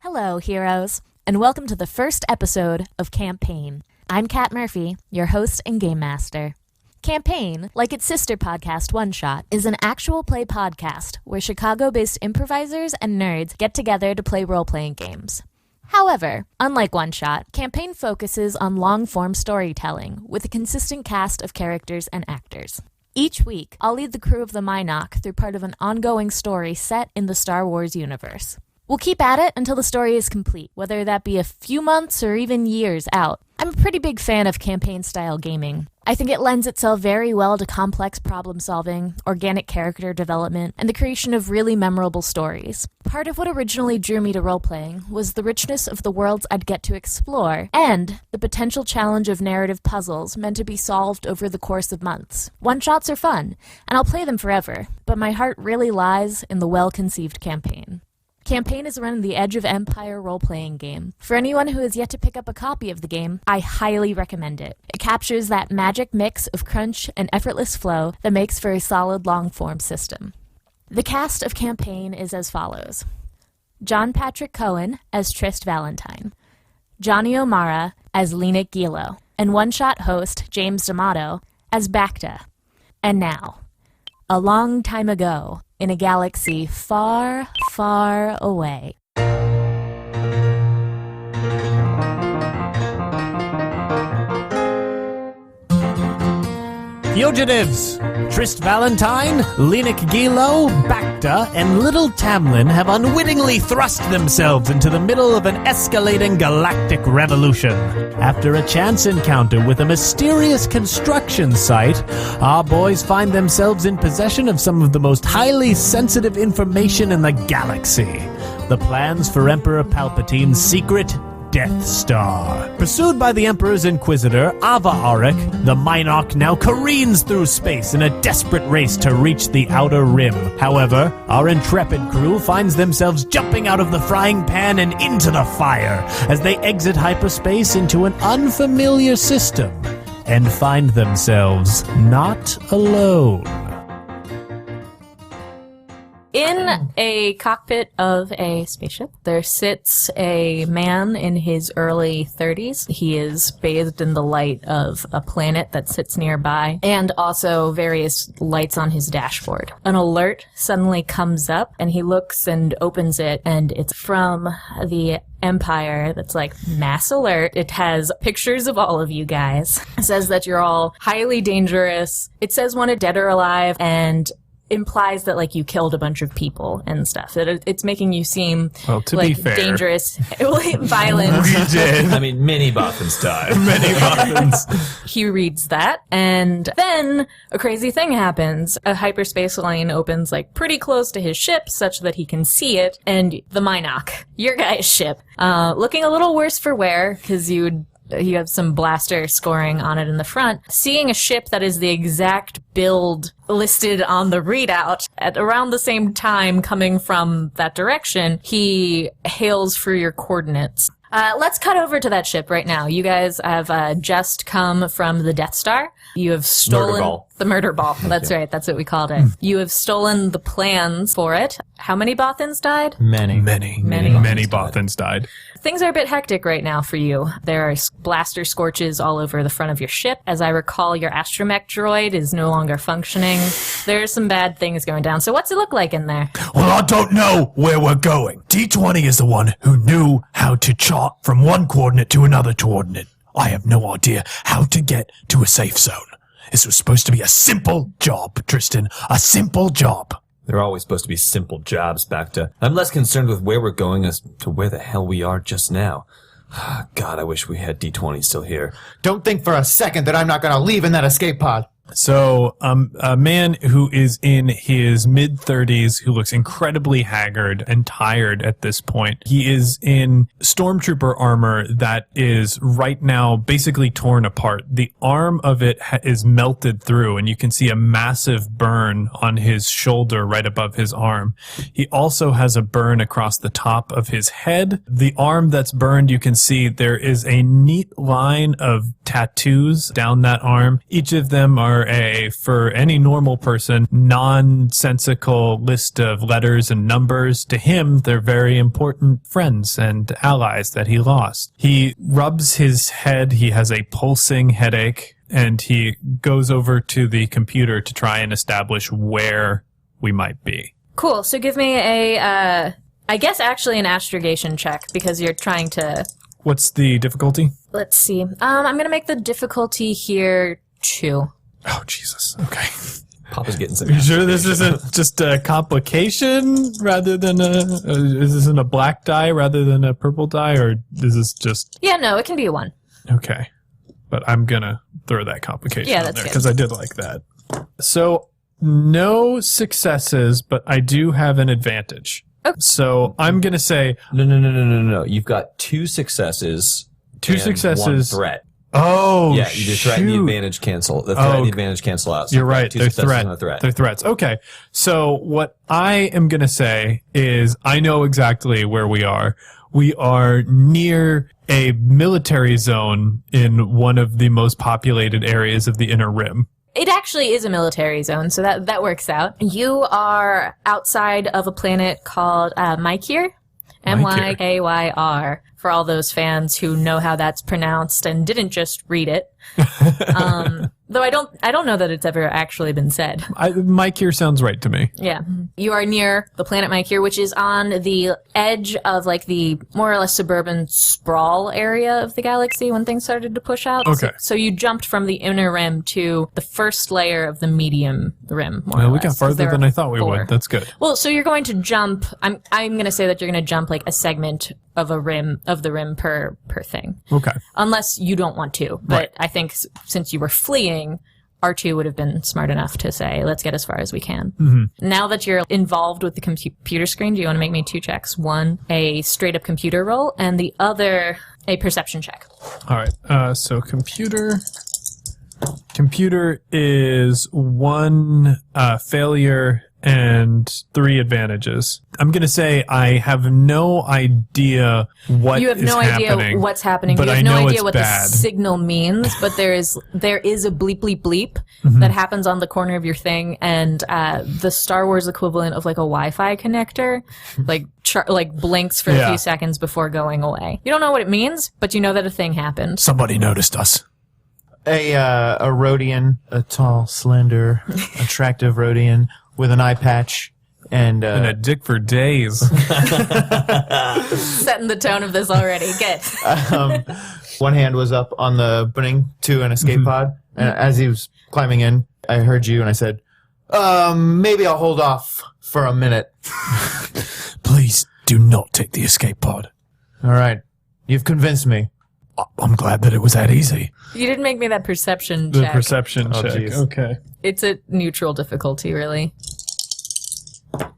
Hello, heroes, and welcome to the first episode of Campaign. I'm Kat Murphy, your host and game master. Campaign, like its sister podcast One Shot, is an actual play podcast where Chicago-based improvisers and nerds get together to play role-playing games. However, unlike One Shot, Campaign focuses on long-form storytelling with a consistent cast of characters and actors. Each week, I'll lead the crew of the Minoc through part of an ongoing story set in the Star Wars universe. We'll keep at it until the story is complete, whether that be a few months or even years out. I'm a pretty big fan of campaign-style gaming. I think it lends itself very well to complex problem-solving, organic character development, and the creation of really memorable stories. Part of what originally drew me to role-playing was the richness of the worlds I'd get to explore, and the potential challenge of narrative puzzles meant to be solved over the course of months. One-shots are fun, and I'll play them forever, but my heart really lies in the well-conceived campaign. Campaign is run on the Edge of Empire role-playing game. For anyone who has yet to pick up a copy of the game, I highly recommend it. It captures that magic mix of crunch and effortless flow that makes for a solid long-form system. The cast of Campaign is as follows. John Patrick Cohen as Trist Valentine, Johnny O'Mara as Lena Gilo, and one-shot host James D'Amato as Bacta. And now, a long time ago, in a galaxy far, far away. Fugitives! Trist Valentine, Lenik Gilo, Bacta, and Little Tamlin have unwittingly thrust themselves into the middle of an escalating galactic revolution. After a chance encounter with a mysterious construction site, our boys find themselves in possession of some of the most highly sensitive information in the galaxy. The plans for Emperor Palpatine's secret Death Star. Pursued by the Emperor's Inquisitor, Ava Arik, the Minoc now careens through space in a desperate race to reach the Outer Rim. However, our intrepid crew finds themselves jumping out of the frying pan and into the fire as they exit hyperspace into an unfamiliar system and find themselves not alone. In a cockpit of a spaceship, there sits a man in his early 30s. He is bathed in the light of a planet that sits nearby, and also various lights on his dashboard. An alert suddenly comes up, and he looks and opens it, and it's from the Empire that's like, mass alert. It has pictures of all of you guys. It says that you're all highly dangerous. It says wanted dead or alive, and implies that, like, you killed a bunch of people and stuff. It's making you seem, well, to like, be fair, dangerous, violent. We did. I mean, many Boffins died. Many Boffins. He reads that, and then a crazy thing happens. A hyperspace lane opens, like, pretty close to his ship, such that he can see it, and the Minoc, your guy's ship, looking a little worse for wear, because you have some blaster scoring on it in the front. Seeing a ship that is the exact build listed on the readout at around the same time coming from that direction, he hails for your coordinates. Let's cut over to that ship right now. You guys have just come from the Death Star. You have stolen the murder ball. That's right. That's what we called it. You have stolen the plans for it. How many Bothans died? Many Bothans died. Things are a bit hectic right now for you. There are blaster scorches all over the front of your ship. As I recall, your astromech droid is no longer functioning. There are some bad things going down. So what's it look like in there? Well, I don't know where we're going. D20 is the one who knew how to chart from one coordinate to another coordinate. I have no idea how to get to a safe zone. This was supposed to be a simple job, Tristan. A simple job. They're always supposed to be simple jobs, Bacta. I'm less concerned with where we're going as to where the hell we are just now. God, I wish we had D20 still here. Don't think for a second that I'm not going to leave in that escape pod. So, a man who is in his mid-30s, who looks incredibly haggard and tired at this point. He is in stormtrooper armor that is right now basically torn apart. The arm of it is melted through, and you can see a massive burn on his shoulder right above his arm. He also has a burn across the top of his head. The arm that's burned, you can see there is a neat line of tattoos down that arm. Each of them are for any normal person, nonsensical list of letters and numbers. To him, they're very important friends and allies that he lost. He rubs his head. He has a pulsing headache, and he goes over to the computer to try and establish where we might be. Cool. So give me I guess actually an astrogation check, because you're trying to... What's the difficulty? Let's see. I'm going to make the difficulty here 2. Oh, Jesus. Okay. Papa's getting some. You sure this isn't just a complication rather than is this in a black die rather than a purple die, or is this just... Yeah, no, it can be a 1. Okay. But I'm going to throw that complication on that's there good. because I did like that. So, no successes, but I do have an advantage. Okay. So, I'm going to say... No. You've got 2 successes. 2 and successes. 1 threat. Oh, Yeah, you just threat and the shoot. advantage cancel. The threat and the advantage cancel out. So You're you've got right. 2 They're successes and a threat. They're threats. Okay. So what I am going to say is I know exactly where we are. We are near a military zone in one of the most populated areas of the Inner Rim. It actually is a military zone, so that works out. You are outside of a planet called Mykyr. Mykyr, for all those fans who know how that's pronounced and didn't just read it. Though I don't know that it's ever actually been said. Mykyr sounds right to me. Yeah. You are near the planet Mykyr, which is on the edge of like the more or less suburban sprawl area of the galaxy when things started to push out. Okay. So you jumped from the inner rim to the first layer of the medium rim, more or Well, we less, got 'cause farther there than are I thought we 4. would. That's good. Well, so you're going to jump. I'm going to say that you're going to jump like a segment of the rim per thing, Okay. unless you don't want to. But Right. I think since you were fleeing, R2 would have been smart enough to say, let's get as far as we can. Mm-hmm. Now that you're involved with the computer screen, do you want to make me 2 checks? One, a straight-up computer roll, and the other, a perception check. All right. So computer is 1 failure and 3 advantages. I'm going to say I have no idea what You have no idea what's happening. but You have I no know idea it's what bad. the signal means, but there is a bleep bleep bleep Mm-hmm. that happens on the corner of your thing, and the Star Wars equivalent of like a Wi-Fi connector, like blinks for a Yeah. few seconds before going away. You don't know what it means, but you know that a thing happened. Somebody noticed us. A Rhodian, a tall, slender, attractive Rhodian with an eye patch and And a dick for days. Setting the tone of this already. Good. one hand was up on the opening to an escape pod. And as he was climbing in, I heard you and I said, maybe I'll hold off for a minute. Please do not take the escape pod. All right. You've convinced me. I'm glad that it was that easy. You didn't make me that perception The check. perception Oh, check. geez. Okay. It's a neutral difficulty, really.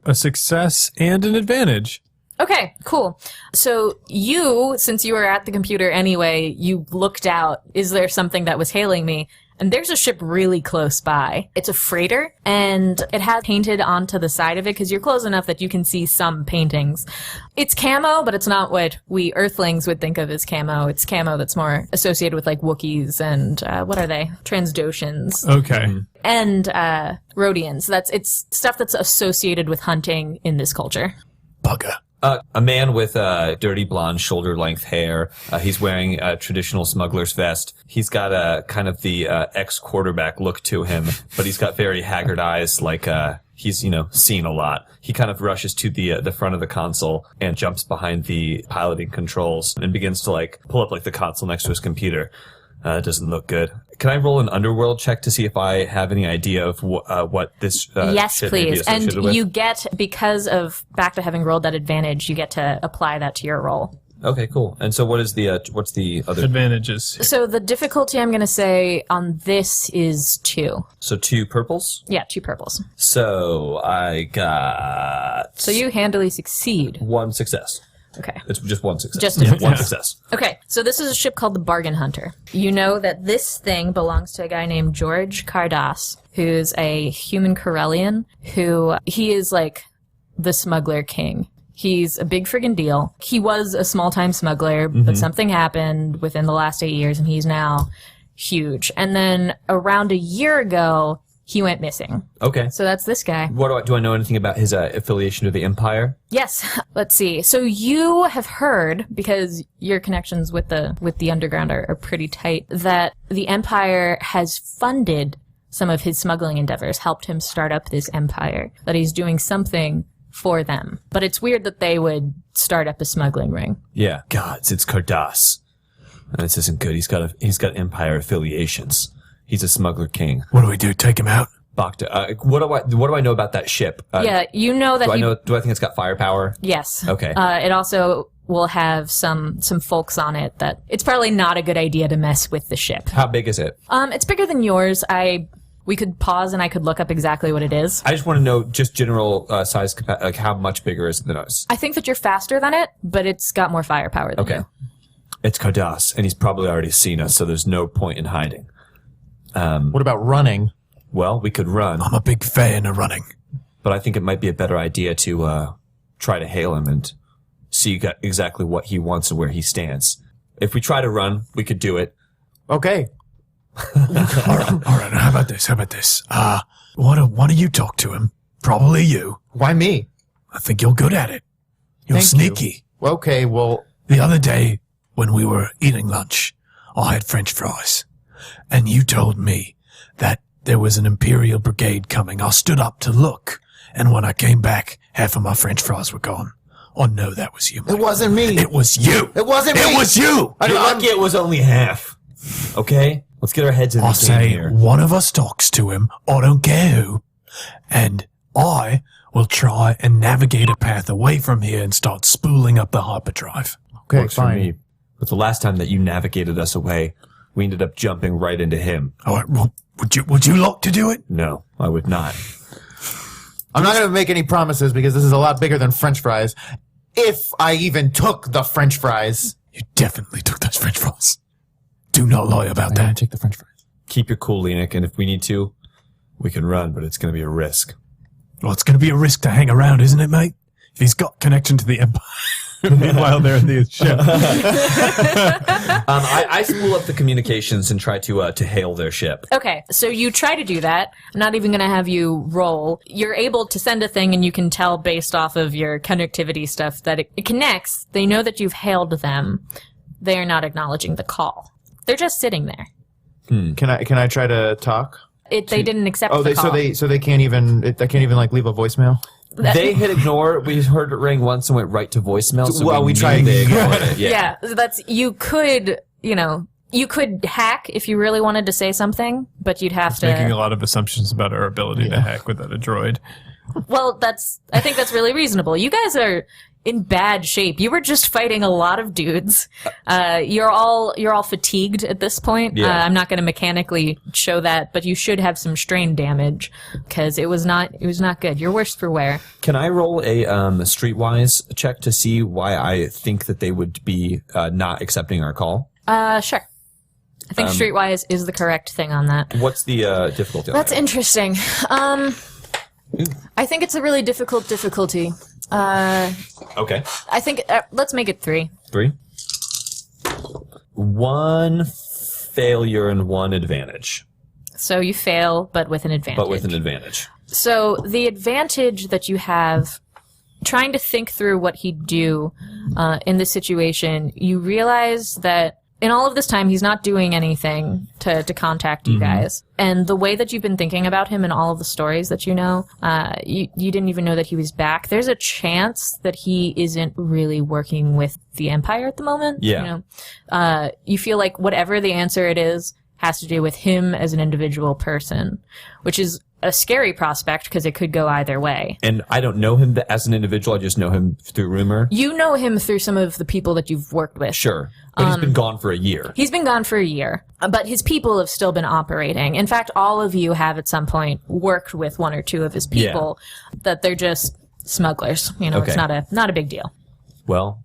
A success and an advantage. Okay, cool. So you, since you were at the computer anyway, you looked out. Is there something that was hailing me? And there's a ship really close by. It's a freighter, and it has painted onto the side of it because you're close enough that you can see some paintings. It's camo, but it's not what we Earthlings would think of as camo. It's camo that's more associated with like Wookiees and what are they? Transdoshans. Okay. And Rhodians. It's stuff that's associated with hunting in this culture. Bugger. A man with dirty blonde shoulder-length hair. He's wearing a traditional smuggler's vest. He's got a kind of the ex-quarterback look to him, but he's got very haggard eyes, like he's seen a lot. He kind of rushes to the front of the console and jumps behind the piloting controls and begins to pull up the console next to his computer. It doesn't look good. Can I roll an underworld check to see if I have any idea of what this Yes, shit may be please. And associated with? you get, because of back to having rolled that advantage, you get to apply that to your roll. Okay, cool. And so what's the other? Advantages. So the difficulty I'm going to say on this is 2. So 2 purples? Yeah, 2 purples. So I got... So you handily succeed. 1 success. Okay. It's just 1 success. Just a one success. Okay, so this is a ship called the Bargain Hunter. You know that this thing belongs to a guy named George Cardass, who's a human Corellian, he is the smuggler king. He's a big friggin' deal. He was a small-time smuggler, but something happened within the last 8 years, and he's now huge. And then around a year ago, he went missing. Okay. So that's this guy. Do I know anything about his affiliation to the Empire? Yes. Let's see. So you have heard, because your connections with the underground are pretty tight, that the Empire has funded some of his smuggling endeavors, helped him start up this empire, that he's doing something for them. But it's weird that they would start up a smuggling ring. Yeah. Gods, it's Cardass. This isn't good. He's got Empire affiliations. He's a smuggler king. What do we do? Take him out? Bacta. What do I know about that ship? Yeah, you know that do I think it's got firepower? Yes. Okay. It also will have some folks on it that it's probably not a good idea to mess with the ship. How big is it? It's bigger than yours. We could pause and I could look up exactly what it is. I just want to know just general size, like how much bigger is it than us? I think that you're faster than it, but it's got more firepower than you. It's Cardass, and he's probably already seen us, so there's no point in hiding. What about running? Well, we could run, I'm a big fan of running. but I think it might be a better idea to try to hail him and see exactly what he wants and where he stands. If we try to run, we could do it. Okay. All right. How about this? Why don't you talk to him? Probably you. Why me? I think you're good at it. You're Thank you. sneaky. Okay, well, The other day, when we were eating lunch, I had French fries, and you told me that there was an Imperial brigade coming. I stood up to look, and when I came back, half of my French fries were gone. Oh no, that was you. it wasn't me. It was you. It wasn't me. It was you. You're lucky it was only half. Okay? Let's get our heads in the I'll game say here. one of us talks to him, I don't care who, and I will try and navigate a path away from here and start spooling up the hyperdrive. Okay, Works for fine. me. But the last time that you navigated us away, we ended up jumping right into him. All right, well, would you like to do it? No, I would not. I'm not going to make any promises because this is a lot bigger than French fries. If I even took the French fries. You definitely took those French fries. Do not lie about I'm going that. to take the French fries. Keep your cool, Lenik, and if we need to, we can run, but it's going to be a risk. Well, it's going to be a risk to hang around, isn't it, mate? If he's got connection to the Empire. Meanwhile, they're in the ship. I spool up the communications and try to hail their ship. Okay, so you try to do that. I'm not even going to have you roll. You're able to send a thing, and you can tell based off of your connectivity stuff that it connects. They know that you've hailed them. They are not acknowledging the call. They're just sitting there. Can I try to talk? They didn't accept Oh, the call. so they can't even like leave a voicemail. They hit ignore. We heard it ring once and went right to voicemail. So Well, we knew try and they ignore ignored it. Yeah, you could hack if you really wanted to say something, but you'd have to. Making a lot of assumptions about our ability to hack without a droid. Well, I think that's really reasonable. You guys are in bad shape. You were just fighting a lot of dudes. You're all fatigued at this point. Yeah. I'm not going to mechanically show that, but you should have some strain damage because it was not good. You're worse for wear. Can I roll a streetwise check to see why I think that they would be not accepting our call? Sure. I think streetwise is the correct thing on that. What's the difficulty? on That's that? interesting. I think it's a really difficult difficulty. Okay. I think let's make it 3. 3. 1 failure and 1 advantage. So you fail, but with an advantage. But with an advantage. So the advantage that you have, trying to think through what he'd do in this situation, you realize that in all of this time, he's not doing anything to contact you guys. And the way that you've been thinking about him and all of the stories that you know, you didn't even know that he was back. There's a chance that he isn't really working with the Empire at the moment. Yeah. You know, you feel like whatever the answer it is has to do with him as an individual person, which is a scary prospect because it could go either way. And I don't know him as an individual. I just know him through rumor. You know him through some of the people that you've worked with. Sure. But he's been gone for a year. He's been gone for a year, but his people have still been operating. In fact, all of you have at some point worked with 1 or 2 of his people, that they're just smugglers. You know, Okay. It's not a big deal. Well,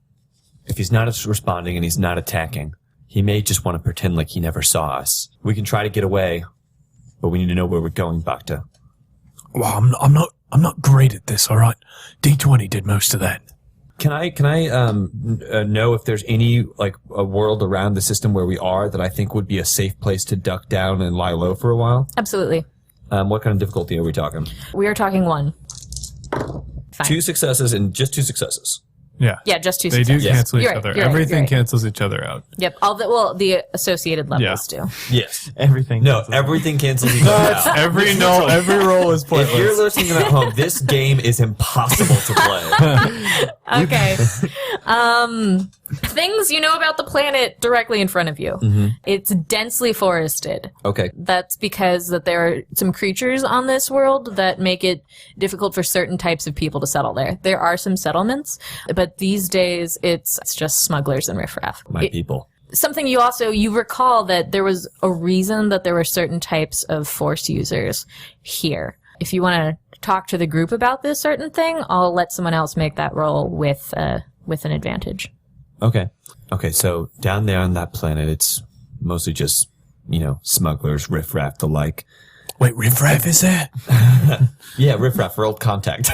if he's not responding and he's not attacking, he may just want to pretend like he never saw us. We can try to get away, but we need to know where we're going, Bacta. Well, I'm not great at this, all right? D20 did most of that. Can I know if there's any like a world around the system where we are that I think would be a safe place to duck down and lie low for a while? Absolutely. What kind of difficulty are we talking? We are talking 1. Fine. 2 successes and just 2 successes. Yeah. Yeah, just 2 They successes. do cancel each You're right, other. you're right, Everything you're right. cancels each other out. Yep. The associated levels do. Yes. Everything. No, everything cancels each other out. Every roll is pointless. If you're listening at home, this game is impossible to play. Okay. Things you know about the planet directly in front of you. Mm-hmm. It's densely forested. Okay. That's because that there are some creatures on this world that make it difficult for certain types of people to settle there. There are some settlements, but these days it's just smugglers and riffraff. My people. Something you recall that there was a reason that there were certain types of force users here. If you want to talk to the group about this certain thing, I'll let someone else make that roll with an advantage. Okay. Okay, so down there on that planet, it's mostly just, smugglers, riffraff, the like. Wait, riffraff is there? Yeah, riffraff for old contact.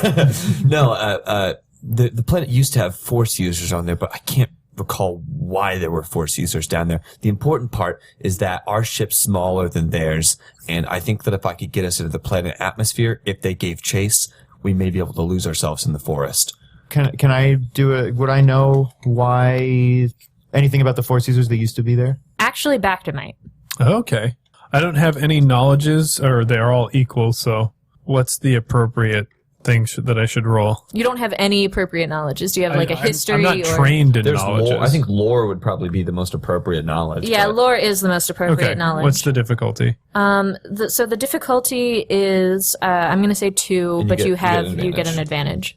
No, the planet used to have force users on there, but I can't recall why there were force users down there. The important part is that our ship's smaller than theirs, and I think that if I could get us into the planet atmosphere, if they gave chase, we may be able to lose ourselves in the forest. Can I do it? Would I know why anything about the force users that used to be there? Actually, Bactomite. Okay. I don't have any knowledges, or they're all equal, so what's the appropriate thing that I should roll? You don't have any appropriate knowledges. Do you have like a history? I'm not or... trained in There's knowledges. lore. I think lore would probably be the most appropriate knowledge. Yeah, but- lore is the most appropriate Okay, knowledge. what's the difficulty? So the difficulty is I'm going to say 2, And but you you get get an an advantage.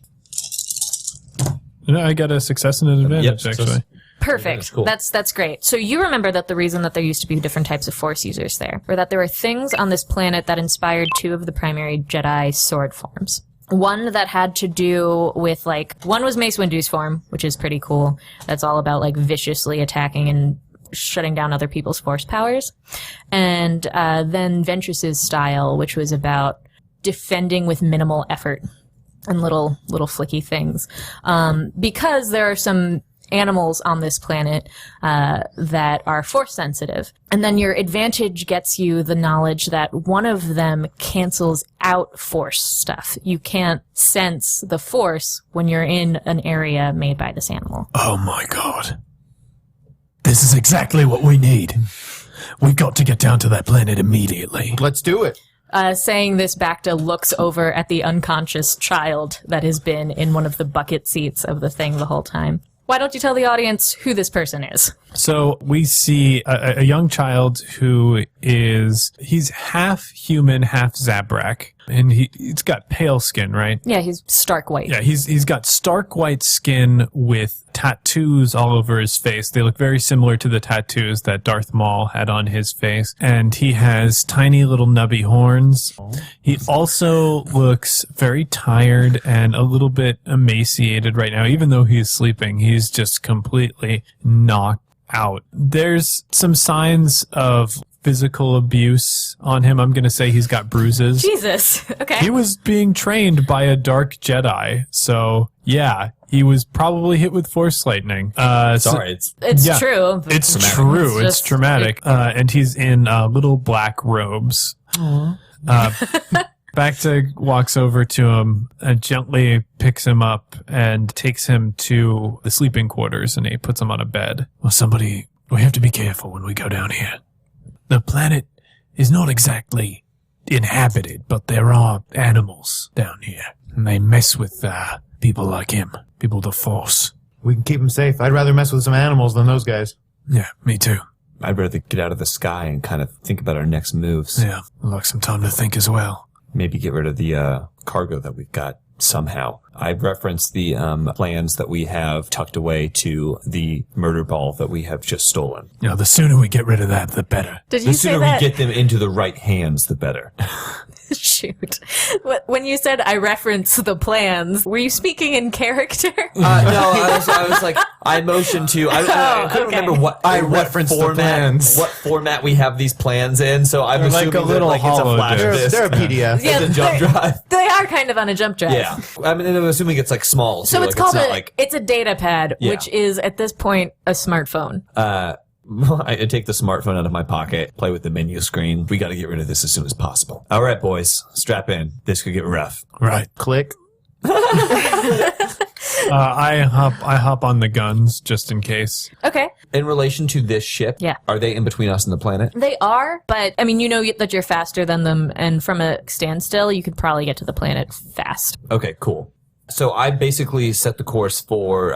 No, I got a success and an advantage, success. actually. Perfect. That's cool. That's great. So you remember that the reason that there used to be different types of force users there were that there were things on this planet that inspired 2 of the primary Jedi sword forms. One that had to do with one was Mace Windu's form, which is pretty cool. That's all about viciously attacking and shutting down other people's force powers. And then Ventress's style, which was about defending with minimal effort and little flicky things. Because there are some animals on this planet that are force sensitive. And then your advantage gets you the knowledge that one of them cancels out force stuff. You can't sense the force when you're in an area made by this animal. Oh my god. This is exactly what we need. We've got to get down to that planet immediately. Let's do it. Saying this, Bacta looks over at the unconscious child that has been in one of the bucket seats of the thing the whole time. Why don't you tell the audience who this person is? So we see a young child he's half human, half Zabrak, and he's got pale skin, right? Yeah, he's stark white. Yeah, he's got stark white skin with tattoos all over his face. They look very similar to the tattoos that Darth Maul had on his face. And he has tiny little nubby horns. He also looks very tired and a little bit emaciated right now. Even though he's sleeping, he's just completely knocked out. There's some signs of physical abuse on him. I'm going to say he's got bruises. Jesus. Okay. He was being trained by a dark Jedi, so yeah, he was probably hit with Force lightning. Sorry, it's It's true. It's It's true. It's just- traumatic. And he's in little black robes. Bacta walks over to him and gently picks him up and takes him to the sleeping quarters, and he puts him on a bed. Well, we have to be careful when we go down here. The planet is not exactly inhabited, but there are animals down here. And they mess with people like him, people of the Force. We can keep them safe. I'd rather mess with some animals than those guys. Yeah, me too. I'd rather get out of the sky and kind of think about our next moves. Yeah, I'd like some time to think as well. Maybe get rid of the cargo that we've got somehow. I referenced the plans that we have tucked away to the murder ball that we have just stolen. The sooner we get rid of that, the better. Did The you say sooner that? we get them into the right hands, the better. Shoot. When you said I reference the plans, were you speaking in character? No, I was like, I motioned to. I couldn't remember what referenced the plans. What format we have these plans in. So I'm They're assuming like a little it's a hollow flash disk. disk. They're a PDF. Yeah, It's a jump drive. They are kind of on a jump drive. Yeah, I mean, I'm assuming it's like small. So like, it's called not like it's a data pad, Yeah. which is at this point a smartphone. I take the smartphone out of my pocket, play with the menu screen. We got to get rid of this as soon as possible. All right, boys, strap in. This could get rough. Right. Click. I hop on the guns just in case. Okay. In relation to this ship, Yeah. are they in between us and the planet? They are, but I mean, you know that you're faster than them, and from a standstill, you could probably get to the planet fast. Okay, cool. So I basically set the course for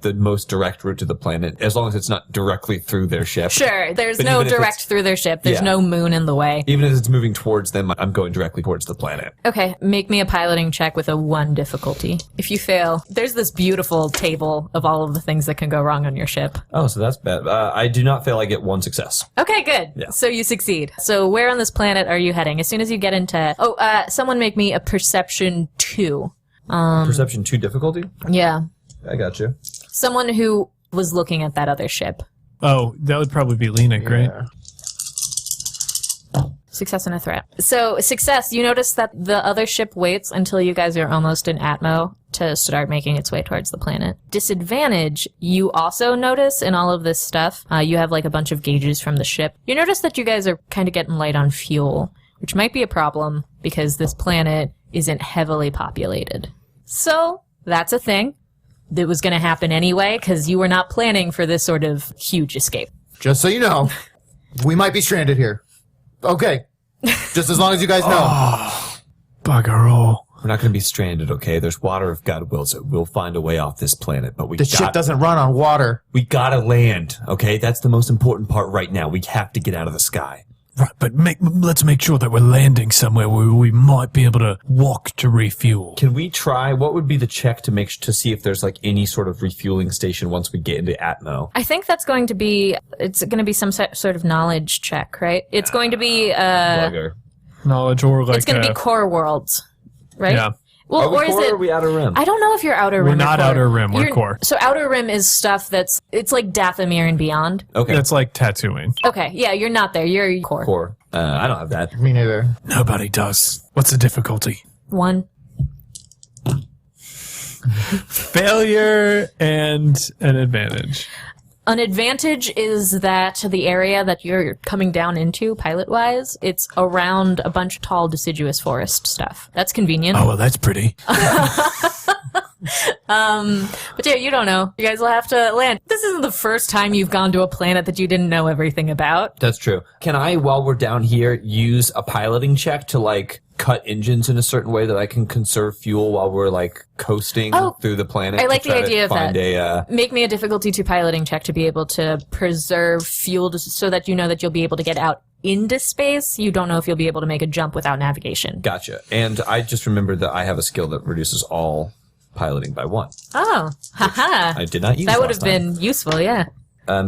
the most direct route to the planet, as long as it's not directly through their ship. Sure, there's But no even if direct it's- through their ship. There's Yeah. no moon in the way. Even if it's moving towards them, I'm going directly towards the planet. Okay, make me a piloting check with a 1 difficulty. If you fail, there's this beautiful table of all of the things that can go wrong on your ship. Oh, so that's bad. I do not fail. I get 1 success. Okay, good. Yeah. So you succeed. So where on this planet are you heading? As soon as you get into... someone make me a perception 2. Perception 2 difficulty? Yeah. I got you. Someone who was looking at that other ship. Oh, that would probably be Lena, right? Success and a threat. So, success, you notice that the other ship waits until you guys are almost in Atmo to start making its way towards the planet. Disadvantage, you also notice in all of this stuff, you have like a bunch of gauges from the ship. You notice that you guys are kind of getting light on fuel, which might be a problem because this planet isn't heavily populated. So, that's a thing that was going to happen anyway because you were not planning for this sort of huge escape. Just so you know, we might be stranded here. Okay. Just as long as you guys know. Bugger all. We're not going to be stranded, okay? There's water if God wills it. We'll find a way off this planet, but The ship doesn't run on water. we gotta land, okay? That's the most important part right now. We have to get out of the sky. Right, but let's make sure that we're landing somewhere where we might be able to walk to refuel. Can we try? What would be the check to see if there's like any sort of refueling station once we get into Atmo? I think that's going to be, it's going to be some sort of knowledge check, right? It's going to be, Bugger. Knowledge or like it's going to be core worlds, right? Yeah. Well, Are we or is core it? or are we outer rim? I don't know if you're outer rim. We're or not core. outer rim, we're You're- core. So outer rim is stuff it's like Dathomir and beyond. Okay. That's like tattooing. Okay, yeah, you're not there. You're core. core. I don't have that. Me neither. Nobody does. What's the difficulty? 1. Failure and an advantage. An advantage is that the area that you're coming down into, pilot-wise, it's around a bunch of tall deciduous forest stuff. That's convenient. Oh, well, that's pretty. But yeah, you don't know. You guys will have to land. This isn't the first time you've gone to a planet that you didn't know everything about. That's true. Can I, while we're down here, use a piloting check to like cut engines in a certain way that I can conserve fuel while we're like coasting through the planet? I like to the try to idea of find that. Make me a difficulty 2 piloting check to be able to preserve fuel so that you know that you'll be able to get out into space. You don't know if you'll be able to make a jump without navigation. Gotcha. And I just remembered that I have a skill that reduces all piloting by 1. Oh, haha. I did not use That would last have time. been useful, yeah.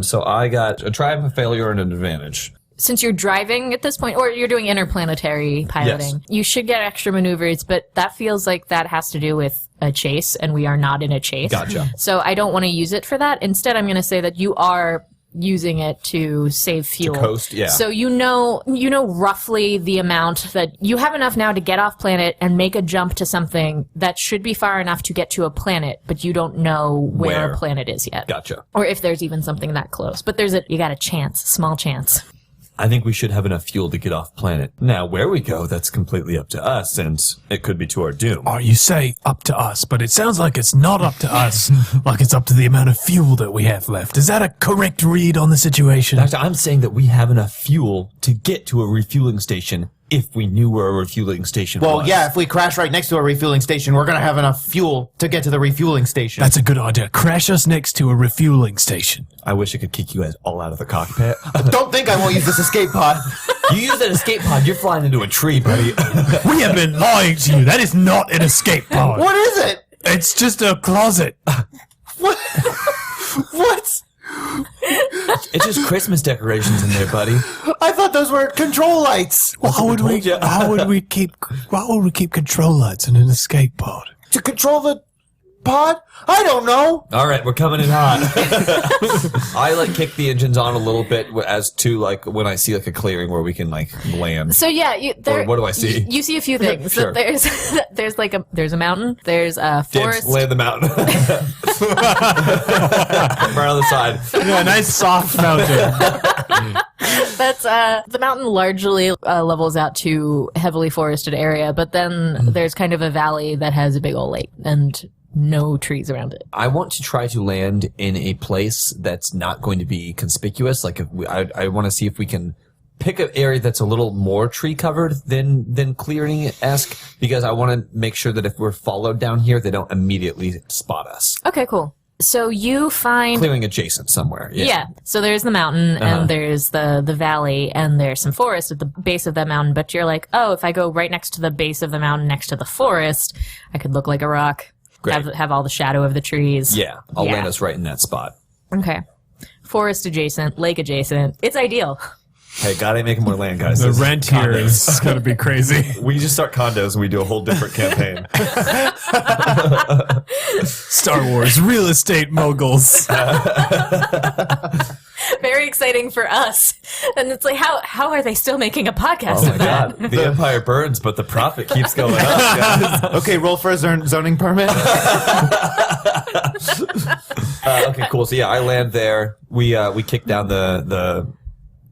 So I got a triumph, a failure, and an advantage. Since you're driving at this point, or you're doing interplanetary piloting, Yes. you should get extra maneuvers, but that feels like that has to do with a chase, and we are not in a chase. Gotcha. So I don't want to use it for that. Instead, I'm going to say that you are using it to save fuel. coast, yeah. So you know roughly the amount that you have enough now to get off planet and make a jump to something that should be far enough to get to a planet, but you don't know where Where? a planet is yet. Gotcha. Or if there's even something that close. But you got a chance, small chance. I think we should have enough fuel to get off planet. Now, where we go, that's completely up to us, since it could be to our doom. Oh, you say up to us, but it sounds like it's not up to us. Like it's up to the amount of fuel that we have left. Is that a correct read on the situation? Doctor, I'm saying that we have enough fuel to get to a refueling station if we knew where a refueling station was. Well, yeah, if we crash right next to a refueling station, we're going to have enough fuel to get to the refueling station. That's a good idea. Crash us next to a refueling station. I wish I could kick you guys all out of the cockpit. Don't think I won't use this escape pod. You use that escape pod, you're flying into a tree, buddy. We have been lying to you. That is not an escape pod. What is it? It's just a closet. What? What? It's just Christmas decorations in there, buddy. I thought those were control lights How would we keep control lights in an escape pod? to control the pod. I don't know. All right, we're coming in hot. I kick the engines on a little bit as to when I see a clearing where we can land. So yeah, Or what do I see? You see a few things. Sure. There's there's a mountain. There's a forest. Land the mountain. Right on the side. Yeah, nice soft mountain. That's the mountain largely levels out to heavily forested area, but then there's kind of a valley that has a big old lake and no trees around it. I want to try to land in a place that's not going to be conspicuous. I want to see if we can pick an area that's a little more tree covered than clearing-esque, because I want to make sure that if we're followed down here, they don't immediately spot us. Okay, cool. So you find Clearing adjacent somewhere. yeah. So there's the mountain and there's the valley and there's some forest at the base of that mountain. But you're like, oh, if I go right next to the base of the mountain, next to the forest, I could look like a rock. Great. Have all the shadow of the trees. Yeah, I'll land us right in that spot. Okay. Forest adjacent, lake adjacent. It's ideal. Hey, gotta make more land, guys. The This is rent here condos. is going to be crazy. We just start condos and we do a whole different campaign. Star Wars, real estate moguls. Very exciting for us. And it's like, how are they still making a podcast Oh my of that? god, the empire burns, but the profit keeps going up, guys. Okay, roll for a zoning permit. Okay, cool. So yeah, I land there. We kick down the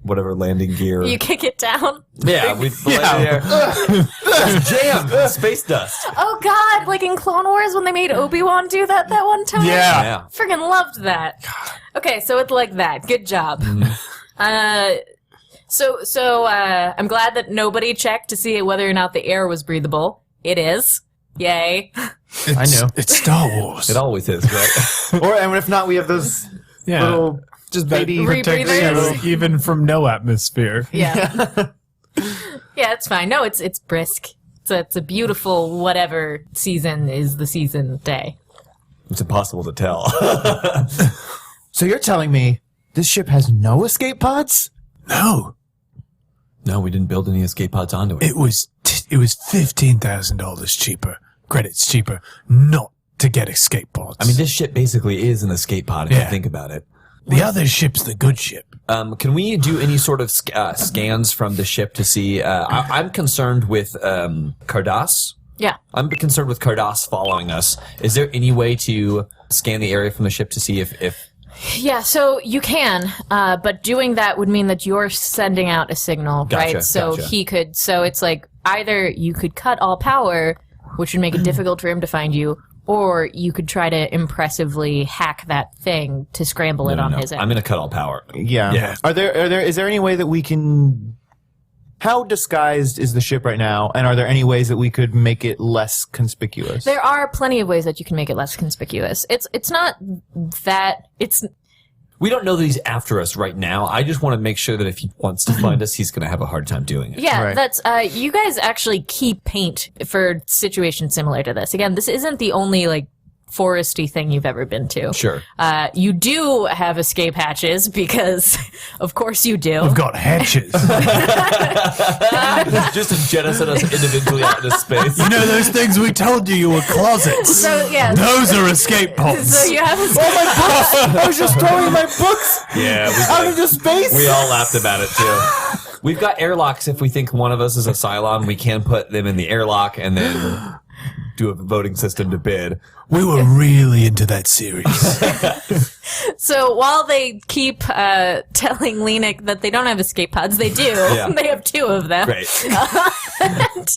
whatever landing gear. You kick it down? Yeah, we land there. Jam, space dust. Oh god, like in Clone Wars when they made Obi-Wan do that one time? Yeah. Friggin' loved that. Okay, so it's like that. Good job. So I'm glad that nobody checked to see whether or not the air was breathable. It is. Yay. I know. It's Star Wars. It always is, right? And if not, we have those Yeah. little Just baby protects rebreathers. you even from no atmosphere. Yeah. Yeah, it's fine. No, it's brisk. It's a beautiful whatever season is the season day. It's impossible to tell. So you're telling me this ship has no escape pods? No, No, we didn't build any escape pods onto it. it was $15,000 cheaper. Credits cheaper not to get escape pods. I mean, this ship basically is an escape pod if you Yeah. think about it. the other ship's the good ship. Can we do any sort of scans from the ship to see? I'm concerned with Cardass. Yeah. I'm concerned with Cardass following us. Is there any way to scan the area from the ship to see if Yeah, so you can, but doing that would mean that you're sending out a signal, Gotcha, right? So gotcha. so it's like either you could cut all power, which would make it difficult for him to find you, or you could try to impressively hack that thing to scramble it on his end. I'm going to cut all power. Yeah. Yeah. Is there any way that we can? How disguised is the ship right now? And are there any ways that we could make it less conspicuous? There are plenty of ways that you can make it less conspicuous. It's not that it's We don't know that he's after us right now. I just want to make sure that if he wants to find us, he's going to have a hard time doing it. yeah, Right. that's you guys actually keep paint for situations similar to this. Again, this isn't the only foresty thing you've ever been to. Sure. You do have escape hatches because, of course, you do. We've got hatches. Just to jettison us individually out into space. You know those things we told you were closets? So yeah, Those are escape pods. so you have I was just throwing my books Yeah, out into space. we all laughed about it too. We've got airlocks. If we think one of us is a Cylon, we can put them in the airlock and then do a voting system to bid. We were really into that series. So while they keep telling Lenik that they don't have escape pods, they do. Yeah. They have two of them. Great. And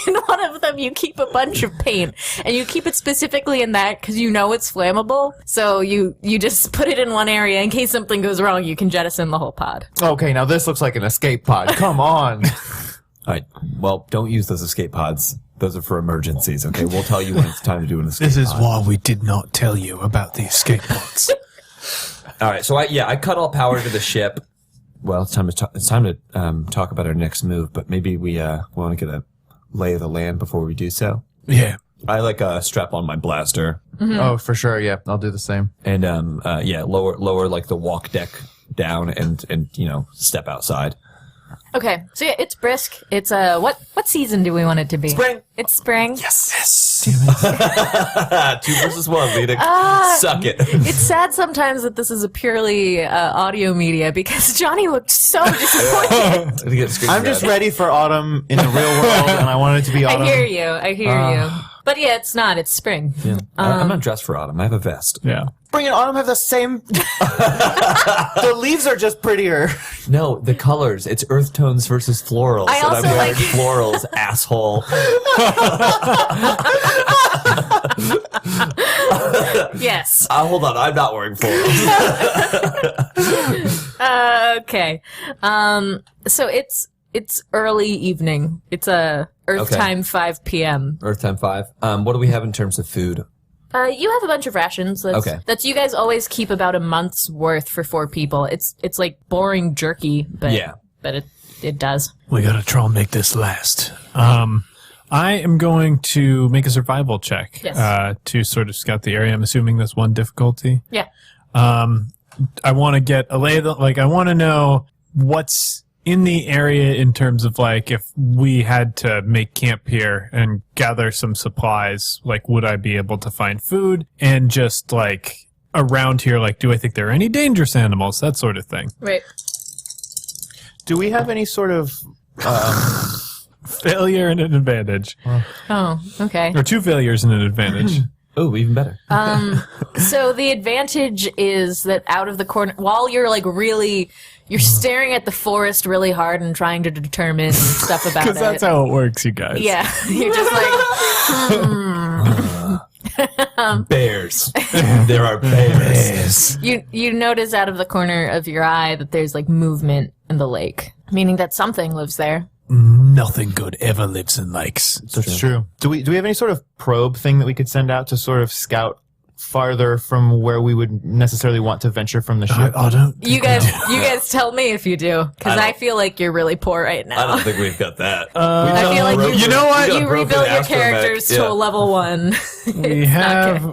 in one of them, you keep a bunch of paint, and you keep it specifically in that because you know it's flammable. So you just put it in one area in case something goes wrong. You can jettison the whole pod. Okay, now this looks like an escape pod. Come on. All right. Well, don't use those escape pods. Those are for emergencies. Okay, we'll tell you when it's time to do an escape. This is pod. why we did not tell you about the escape pods. All right. So I cut all power to the ship. Well, it's time to talk about our next move. But maybe we want to get a lay of the land before we do so. Yeah. I strap on my blaster Oh, for sure. Yeah, I'll do the same. and lower like the walk deck down and step outside. Okay, so yeah, it's brisk. It's what season do we want it to be? Spring. It's spring. Yes. 2 versus 1, Lenik. Suck it. It's sad sometimes that this is a purely audio media because Johnny looked so disappointed. I'm just ready for autumn in the real world, and I want it to be autumn. I hear you. But yeah, it's not. It's spring. Yeah. I'm not dressed for autumn. I have a vest. Yeah. Spring and autumn have the same. The leaves are just prettier. No, the colors. It's earth tones versus florals. I also and I'm wearing like- florals, asshole. Yes. Hold on. I'm not wearing florals. Okay. So it's early evening. It's Earth Okay. time 5 p.m. Earth time 5. What do we have in terms of food? You have a bunch of rations. Okay. That's you guys always keep about a month's worth for 4 people. It's like boring jerky, but Yeah. but it does. We gotta try and make this last. I am going to make a survival check Yes. to sort of scout the area. I'm assuming that's 1 difficulty. Yeah. I want to get a lay of the, I want to know what's in the area in terms of if we had to make camp here and gather some supplies, would I be able to find food? And just around here, do I think there are any dangerous animals? That sort of thing. Right. Do we have any sort of? Failure and an advantage. Oh, okay. Or 2 failures and an advantage. Oh, even better. So the advantage is that out of the corner, while you're you're staring at the forest really hard and trying to determine stuff about it. Because that's how it works, you guys. Yeah, you're just Bears. There are bears. you notice out of the corner of your eye that there's movement in the lake, meaning that something lives there. Nothing good ever lives in lakes. That's true. Do we have any sort of probe thing that we could send out to sort of scout farther from where we would necessarily want to venture from the ship? I don't. You guys tell me if you do, because I feel like you're really poor right I now. don't think we've got that. I feel like You know what? you rebuilt your characters to a level 1.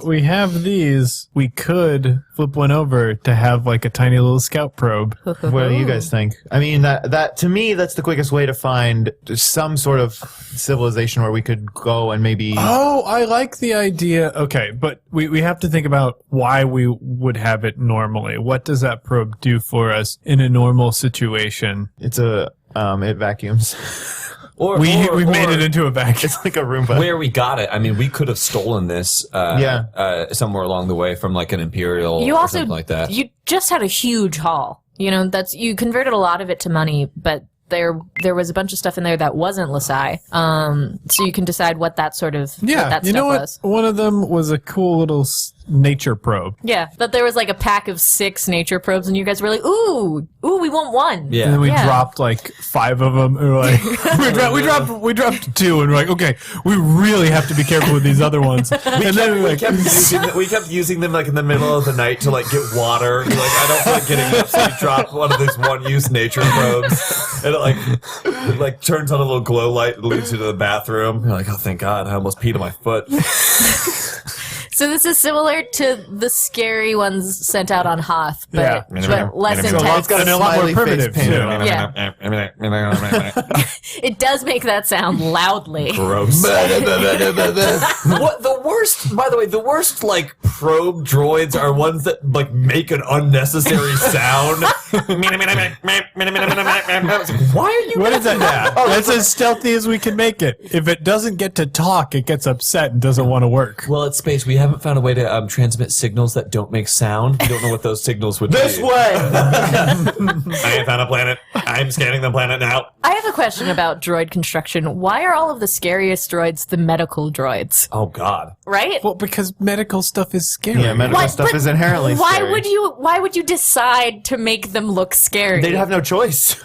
We have these. We could flip one over to have a tiny little scout probe. What do you guys think? I mean, that to me, that's the quickest way to find some sort of civilization where we could go and maybe. Oh, I like the idea. Okay, but we have to think about why we would have it normally. What does that probe do for us in a normal situation? It's it vacuums. We made it into a vacuum. It's like a Roomba. Where we got it, I mean, we could have stolen this somewhere along the way from an Imperial You or also something like that. you just had a huge haul. You converted a lot of it to money, but there was a bunch of stuff in there that wasn't Lasai. So you can decide what that sort of what that you stuff know what? was. One of them was a cool little nature probe. Yeah, but there was a pack of 6 nature probes, and you guys were like, "Ooh, we want one." Yeah. And then we Yeah. dropped 5 of them. And we dropped 2, and we're like, okay, we really have to be careful with these other ones. And then we kept using them in the middle of the night to get water. You're I don't feel like getting up, so you drop one of these one-use nature probes, and it turns on a little glow light that leads you to the bathroom. You're oh thank God, I almost peed on my foot. So this is similar to the scary ones sent out on Hoth, but, Yeah. but less So intense. it's got a And a lot more smiley face primitive, painted too. on it. Yeah. It does make that sound loudly. Gross. What the worst? By the way, the worst probe droids are ones that make an unnecessary sound. Why are you? What is that? That's as stealthy as we can make it. If it doesn't get to talk, it gets upset and doesn't want to work. Well, it's space. We haven't found a way to transmit signals that don't make sound. We don't know what those signals would This be. way. I have found a planet. I'm scanning the planet now. I have a question about droid construction. Why are all of the scariest droids the medical droids? Oh God. Right? Well, because medical stuff is scary. Yeah, medical stuff but is inherently why scary. why would you decide to make them look scary? They'd have no choice.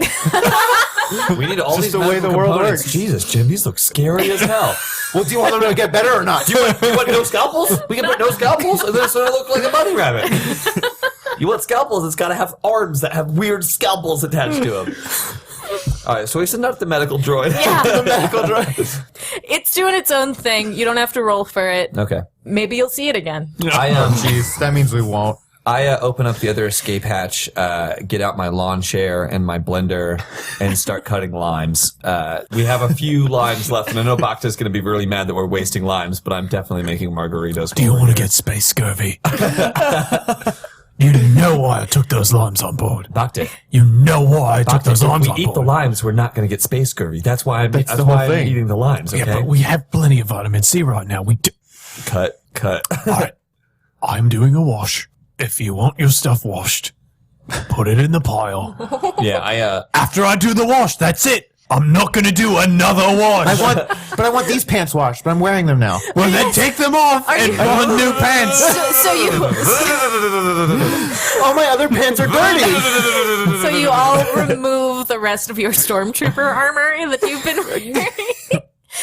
We need all Just these the way medical the world components. works. Jesus, Jim, these look scary as hell. Well, do you want them to get better or not? You want no scalpels? We can put no scalpels, and then it's gonna look like a bunny rabbit. You want scalpels? It's got to have arms that have weird scalpels attached to them. All right, so we send out the medical droid. Yeah. The medical droid. It's doing its own thing. You don't have to roll for it. Okay. Maybe you'll see it again. Jeez, that means we won't. I open up the other escape hatch, get out my lawn chair and my blender, and start cutting limes. We have a few limes left, and I know Bacta's going to be really mad that we're wasting limes, but I'm definitely making margaritas. Do you want to get space scurvy? You know why I took those limes on board. Bacta, You know why I took those if limes we on eat board. the limes, we're not going to get space scurvy. That's why I'm, That's the whole I'm thing. eating the limes, okay? Yeah, but we have plenty of vitamin C right now. We do. Cut. All right. I'm doing a wash. If you want your stuff washed, put it in the pile. Yeah, After I do the wash, that's it. I'm not going to do another wash. I want these pants washed, but I'm wearing them now. Well, then take them off and put on new pants. So you All my other pants are dirty. so you all remove the rest of your stormtrooper armor that you've been wearing.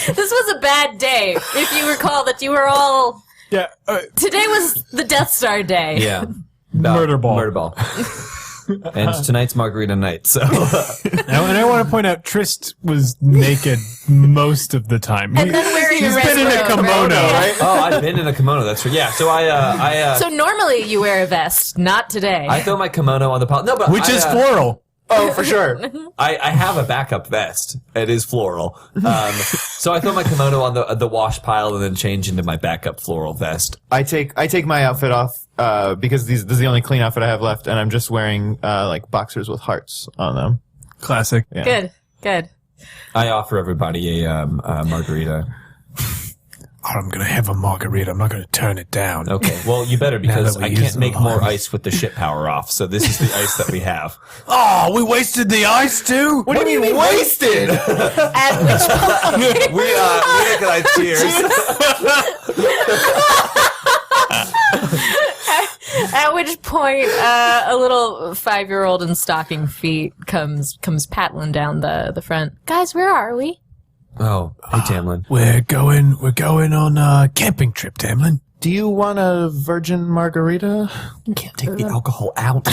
This was a bad day. If you recall that you were all Yeah. today was the Death Star day. yeah. Murder ball. Murder ball. And tonight's margarita night, so... Now, and I want to point out, Trist was naked most of the time. And then wearing He's a red been in a robe, kimono, right? Oh, I've been in a kimono, that's right. Yeah, so So normally you wear a vest, not today. I throw my kimono on the pile. No, but which is floral. Oh, for sure. I have a backup vest. It is floral. So I throw my kimono on the wash pile and then change into my backup floral vest. I take my outfit off because this is the only clean outfit I have left, and I'm just wearing like boxers with hearts on them. Classic. Yeah. Good. I offer everybody a margarita. I'm going to have a margarita. I'm not going to turn it down. Okay, well, you better because that we I use can't the make more limes. ice with the ship power off. So this is the ice that we have. Oh, we wasted the ice too? What do you mean wasted? At which point, We can I cheers. at which point, a little 5-year-old in stocking feet comes paddling down the front. Guys, where are we? Oh, hey Tamlin. We're going on a camping trip, Tamlin. Do you want a virgin margarita? Can't take the alcohol out.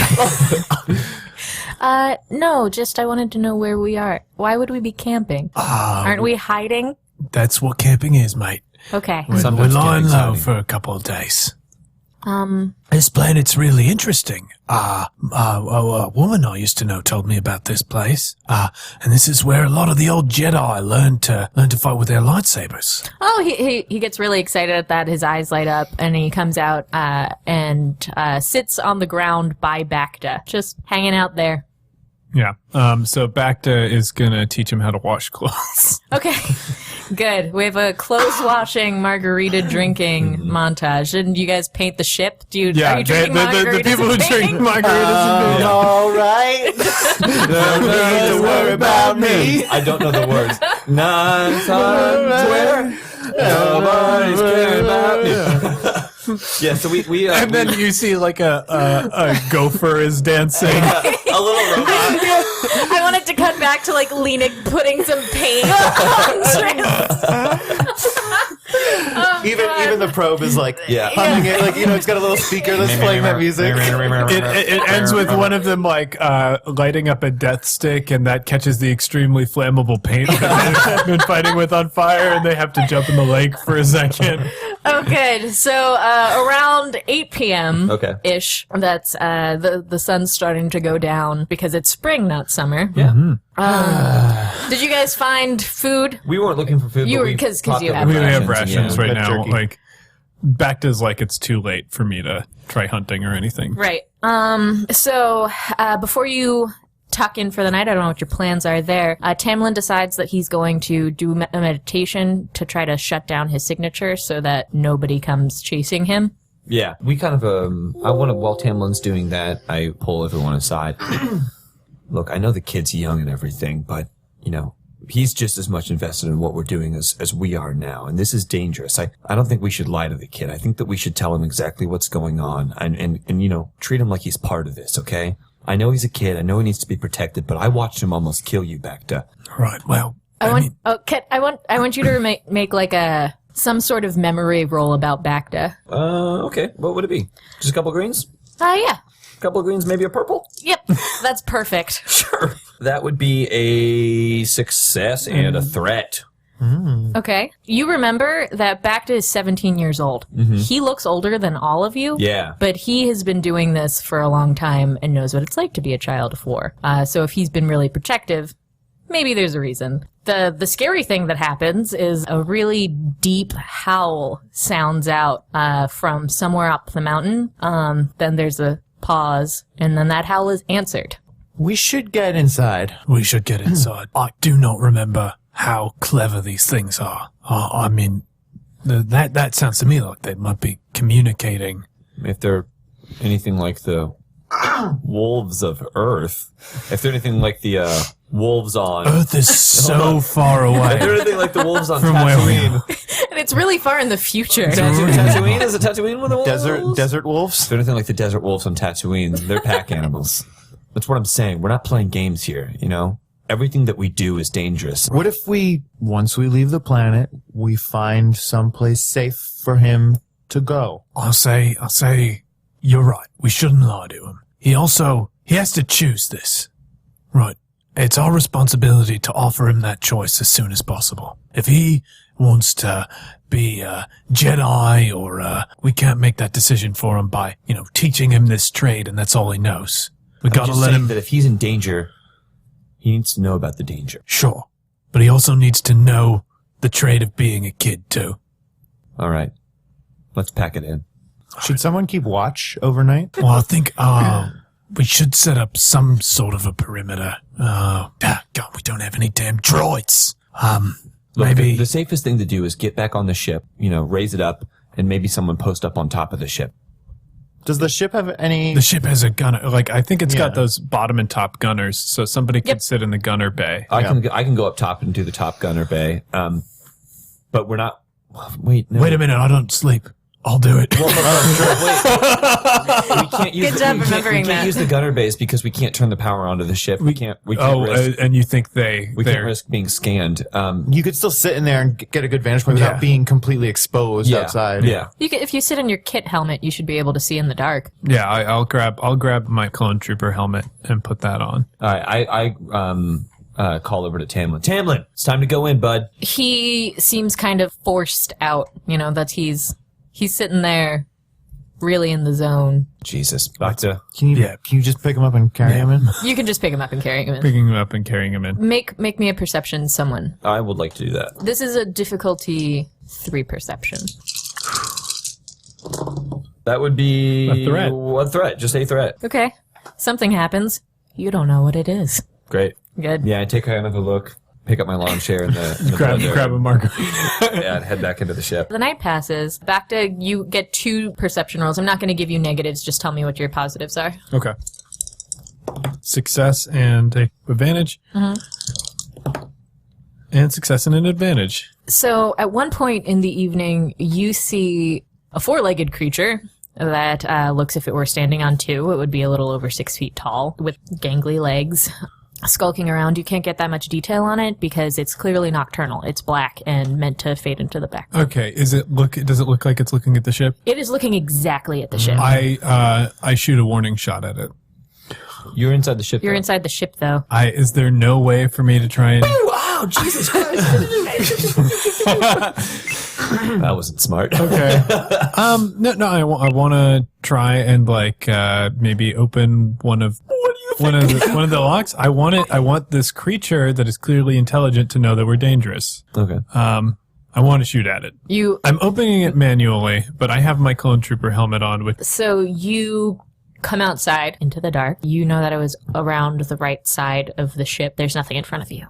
No, just I wanted to know where we are. Why would we be camping? Aren't we hiding? That's what camping is, mate. Okay. We're Sometimes lying camping's low hiding. for a couple of days. This planet's really interesting. A woman I used to know told me about this place. And this is where a lot of the old Jedi learned to fight with their lightsabers. Oh, he gets really excited at that. His eyes light up, and he comes out and sits on the ground by Bacta, just hanging out there. Yeah. So Bacta is going to teach him how to wash clothes. Okay, good. We have a clothes washing, margarita drinking montage. Didn't you guys paint the ship? Are you drinking margaritas? the people who and drink painting? margaritas. All right. No need to worry about me. I don't know the words. 9 times where nobody's caring about me. Yeah, so we And then you see like a gopher is dancing. a little robot. I wanted to cut back to like Lenik putting some paint on Tris. Even the probe is like humming it, like it's got a little speaker that's playing that music. It ends with one of them like lighting up a death stick, and that catches the extremely flammable paint that they've been fighting with on fire, and they have to jump in the lake for a second. Oh, good. So around 8 p.m. Okay. ish, that's the sun's starting to go down because it's spring, not summer. Yeah. Did you guys find food? We weren't looking for food. You but were- we 'cause popped you up have We with have rations, rations yeah. right Good now. jerky. Like Bacta's like it's too late for me to try hunting or anything. Right. So before you tuck in for the night, I don't know what your plans are there. Tamlin decides that he's going to do a meditation to try to shut down his signature so that nobody comes chasing him. Yeah, we kind of, while Tamlin's doing that, I pull everyone aside. Look, I know the kid's young and everything, but, he's just as much invested in what we're doing as we are now, and this is dangerous. I don't think we should lie to the kid. I think that we should tell him exactly what's going on and treat him like he's part of this, okay? I know he's a kid. I know he needs to be protected, but I watched him almost kill you, Bacta. Right, well, I want you to make like some sort of memory roll about Bacta. Okay. What would it be? Just a couple of greens? Yeah. A couple of greens, maybe a purple? Yep. That's perfect. Sure. That would be a success and a threat. Okay. You remember that Bacta is 17 years old. He looks older than all of you. Yeah. But he has been doing this for a long time and knows what it's like to be a child of 4. So if he's been really protective, maybe there's a reason. The scary thing that happens is a really deep howl sounds out from somewhere up the mountain. Then there's a pause, and then that howl is answered. We should get inside. We should get inside. I do not remember how clever these things are. I mean, that sounds to me like they might be communicating. If they're anything like the wolves of Earth, if they're anything like the wolves on... Earth is so far away. If they're anything like the wolves on From where we Tatooine. And it's really far in the future. Tatooine? Is it Tatooine with the wolves? Desert wolves? If they're anything like the desert wolves on Tatooine, they're pack animals. That's what I'm saying. We're not playing games here, you know? Everything that we do is dangerous. What if once we leave the planet, we find someplace safe for him to go? I'll say, you're right. We shouldn't lie to him. He has to choose this. Right. It's our responsibility to offer him that choice as soon as possible. If he wants to be a Jedi or, we can't make that decision for him by, teaching him this trade and that's all he knows. We gotta let him. That if he's in danger, he needs to know about the danger. Sure. But he also needs to know the trade of being a kid too. All right. Let's pack it in. Should someone keep watch overnight? Well, I think, we should set up some sort of a perimeter. God, we don't have any damn droids. Look, Maybe. The safest thing to do is get back on the ship, raise it up, and maybe someone post up on top of the ship. Does the ship have any... The ship has a gunner. I think it's got Yeah. those bottom and top gunners, so somebody can sit in the gunner bay. I can go up top and do the top gunner bay. But we're not... Wait, no. Wait a minute, I don't sleep. I'll do it. Well, we can't use Good job we remembering can't that. use the gunner bays because we can't turn the power onto the ship. We can't risk, And you think we can't they're risk being scanned. You could still sit in there and get a good vantage point without being completely exposed outside. Yeah. If you sit in your kit helmet, you should be able to see in the dark. Yeah, I'll grab my clone trooper helmet and put that on. All right. I call over to Tamlin. Tamlin, it's time to go in, bud. He seems kind of forced out, that he's sitting there really in the zone. Jesus, back to Can you just pick him up and carry him in? You can just pick him up and carry him in. Picking him up and carrying him in. Make me a perception, someone. I would like to do that. This is a difficulty 3 perception. That would be A threat. A threat. Just a threat. Okay. Something happens. You don't know what it is. Great. Good. Yeah, I take another look, pick up my lawn chair in the Grab a margarita. yeah, and head back into the ship. The night passes. Back to you get 2 perception rolls. I'm not going to give you negatives. Just tell me what your positives are. Okay. Success and a advantage. And success and an advantage. So at one point in the evening, you see a 4-legged creature that looks, if it were standing on 2, it would be a little over 6 feet tall with gangly legs. Skulking around. You can't get that much detail on it because it's clearly nocturnal. It's black and meant to fade into the background. Okay. Does it look like it's looking at the ship? It is looking exactly at the ship. I shoot a warning shot at it. You're inside the ship. You're though. inside the ship, though. Is there no way for me to try and Wow, Jesus Christ! That wasn't smart. Okay. No. I want to try and maybe open one of the locks. I want this creature that is clearly intelligent to know that we're dangerous. Okay. I want to shoot at it. I'm opening it manually, but I have my clone trooper helmet on with. So you come outside into the dark. You know that it was around the right side of the ship. There's nothing in front of you.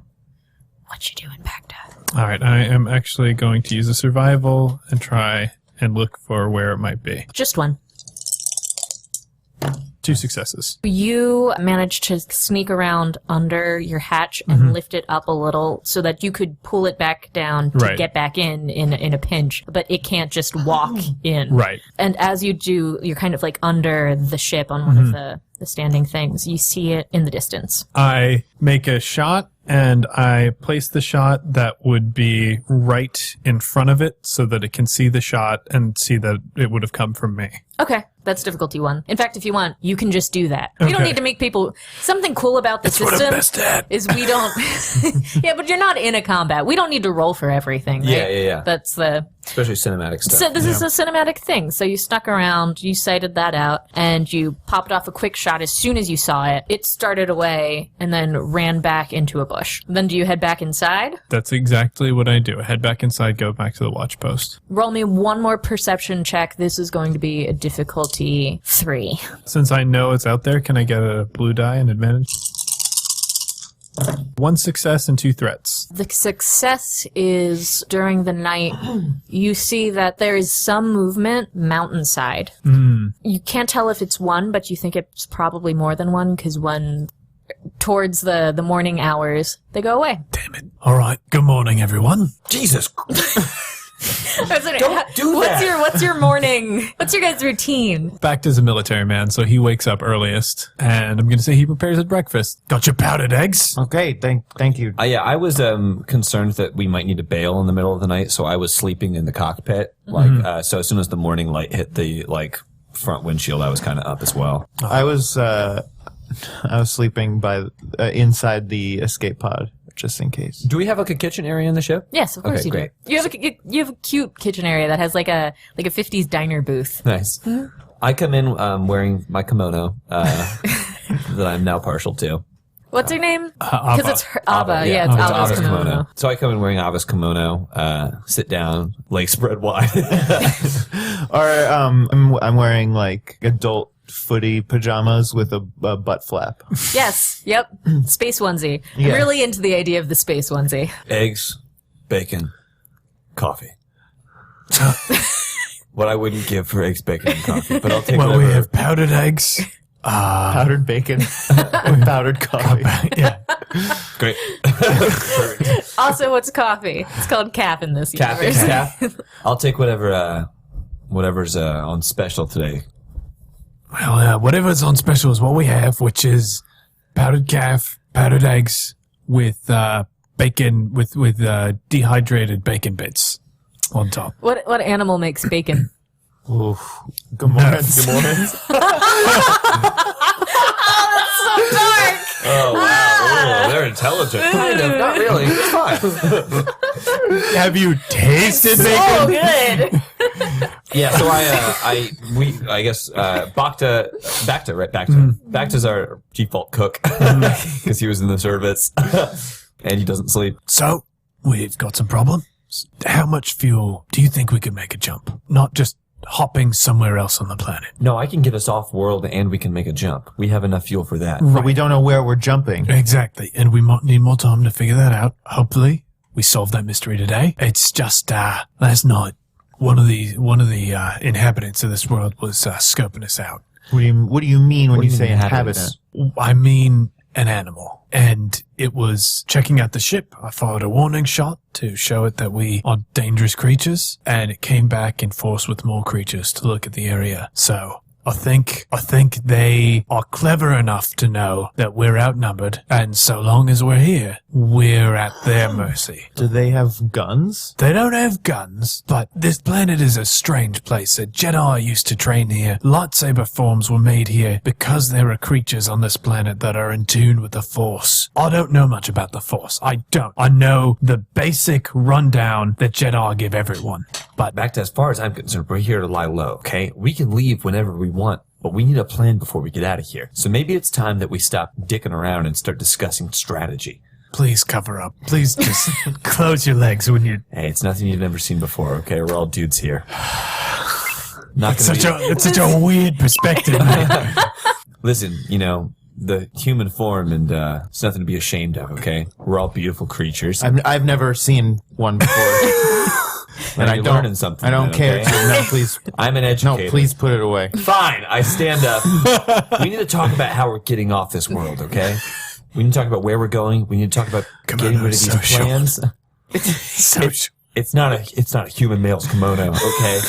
What you doing, Baghdad? All right, I am actually going to use a survival and try and look for where it might be. Just 1. 2 successes. You managed to sneak around under your hatch and lift it up a little so that you could pull it back down to Right. get back in a pinch, but it can't just walk in. Right. And as you do, you're kind of under the ship on one of the the standing things. You see it in the distance. I make a shot and I place the shot that would be right in front of it so that it can see the shot and see that it would have come from me. Okay, that's difficulty 1. In fact, if you want, you can just do that. We don't Okay. need to make people... Something cool about the That's what I'm system best at. is we don't... Yeah, but you're not in a combat. We don't need to roll for everything, right? Yeah. That's the... Especially cinematic stuff. So this is a cinematic thing. So you snuck around, you sighted that out, and you popped off a quick shot as soon as you saw it. It started away and then ran back into a bush. Then do you head back inside? That's exactly what I do. I head back inside, go back to the watch post. Roll me one more perception check. This is going to be a difficulty 3. Since I know it's out there, can I get a blue die and advantage? 1 success and 2 threats. The success is during the night, you see that there is some movement mountainside. You can't tell if it's one, but you think it's probably more than one because one towards the morning hours, they go away. Damn it. All right. Good morning, everyone. Jesus. Don't do that. What's your morning? What's your guys' routine? Bacta's a military man, so he wakes up earliest, and I'm going to say he prepares his breakfast. Got your powdered eggs? Okay, thank you. Yeah, I was concerned that we might need to bail in the middle of the night, so I was sleeping in the cockpit. Like, so as soon as the morning light hit the front windshield, I was kind of up as well. I was sleeping by inside the escape pod, just in case. Do we have a kitchen area in the ship? Yes, of course Okay, you great. do. You have a cute kitchen area that has like a 50s diner booth. Nice. I come in wearing my kimono that I'm now partial to. What's her name? Abba. Because it's her, Abba. Yeah, It's it's Abba's kimono. So I come in wearing Abba's kimono, sit down, legs spread wide. Or I'm wearing like adult footy pajamas with a butt flap. Yes. Yep. Space onesie. I'm Yeah. really into the idea of the space onesie. Eggs, bacon, coffee. What I wouldn't give for eggs, bacon, and coffee, but I'll take Well, whatever. we have powdered eggs. Powdered bacon with powdered coffee. Yeah. Great. Also, what's coffee? It's called calf in this Calf, universe. calf. I'll take whatever's on special today. Well, whatever's on special is what we have, which is powdered calf, powdered eggs with bacon, with dehydrated bacon bits on top. What animal makes bacon? Oof. Good morning. Good morning. Oh wow! They're intelligent. Kind of, not really. It's fine. Have you tasted Oh, bacon? good. Yeah. So I guess Bacta, right? Bacta's our default cook because he was in the service and he doesn't sleep. So, we've got some problems. How much fuel do you think we could make a jump? Not just hopping somewhere else on the planet. No, I can get us off world and we can make a jump. We have enough fuel for that. But we don't know where we're jumping. Exactly. And we might need more time to figure that out. Hopefully, we solve that mystery today. It's just, last night, one of the inhabitants of this world was scoping us out. What do you mean when What do you you say mean inhabitant? I mean an animal. And it was checking out the ship. I fired a warning shot to show it that we are dangerous creatures, and it came back in force with more creatures to look at the area. So I think they are clever enough to know that we're outnumbered, and so long as we're here, we're at their mercy. Do they have guns? They don't have guns, but this planet is a strange place. A Jedi used to train here. Lightsaber forms were made here because there are creatures on this planet that are in tune with the Force. I don't know much about the Force. I don't. I know the basic rundown that Jedi give everyone. But Back to as far as I'm concerned, we're here to lie low, okay? We can leave whenever we want, but we need a plan before we get out of here. So maybe it's time that we stop dicking around and start discussing strategy. please cover up. Please just close your legs when you... Hey, it's nothing you've never seen before, okay? We're all dudes here. It's such a weird perspective, man. Listen, you know, the human form, and it's nothing to be ashamed of, okay? We're all beautiful creatures. I've never seen one before. And I you're don't- learning something. I don't then, care. okay? No, please. I'm an No, educator. please put it away. Fine, I stand up. We need to talk about how we're getting off this world, okay? We need to talk about where we're going. We need to talk about getting rid of these social. plans. It's not a human male's kimono, okay?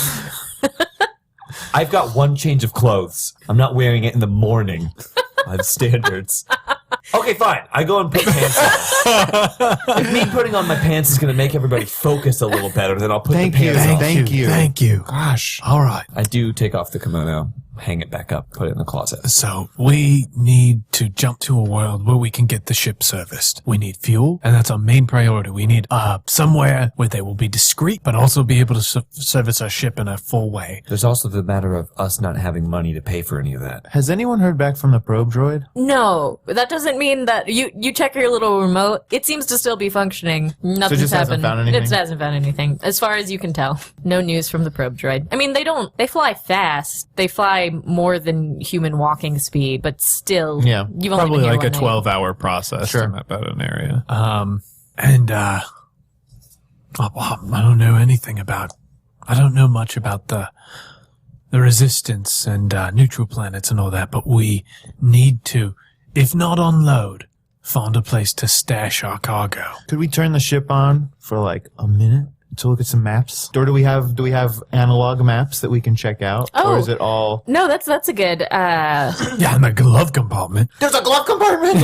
I've got one change of clothes. I'm not wearing it in the morning. I have standards. Okay, fine. I go and put pants on. If me putting on my pants is going to make everybody focus a little better, then I'll put the pants on. Thank you. Gosh. All right. I do take off the kimono, hang it back up, put it in the closet. So we need to jump to a world where we can get the ship serviced. We need fuel, and that's our main priority. We need somewhere where they will be discreet, but also be able to service our ship in a full way. There's also the matter of us not having money to pay for any of that. Has anyone heard back from the probe droid? No, that doesn't mean that you check your little remote. It seems to still be functioning. Nothing's just hasn't happened. found anything? It hasn't found anything, as far as you can tell. No news from the probe droid. I mean, they fly fast. They fly more than human walking speed, but still, Yeah, you've only Probably been here like a one night. 12-hour process Sure. to map out an area. I don't know anything about. I don't know much about the resistance and neutral planets and all that, but we need to, if not unload, find a place to stash our cargo. Could we turn the ship on for like a minute to look at some maps? Or do we have analog maps that we can check out? Oh. Or is it all... No, that's a good. Yeah, in the glove compartment. There's a glove compartment!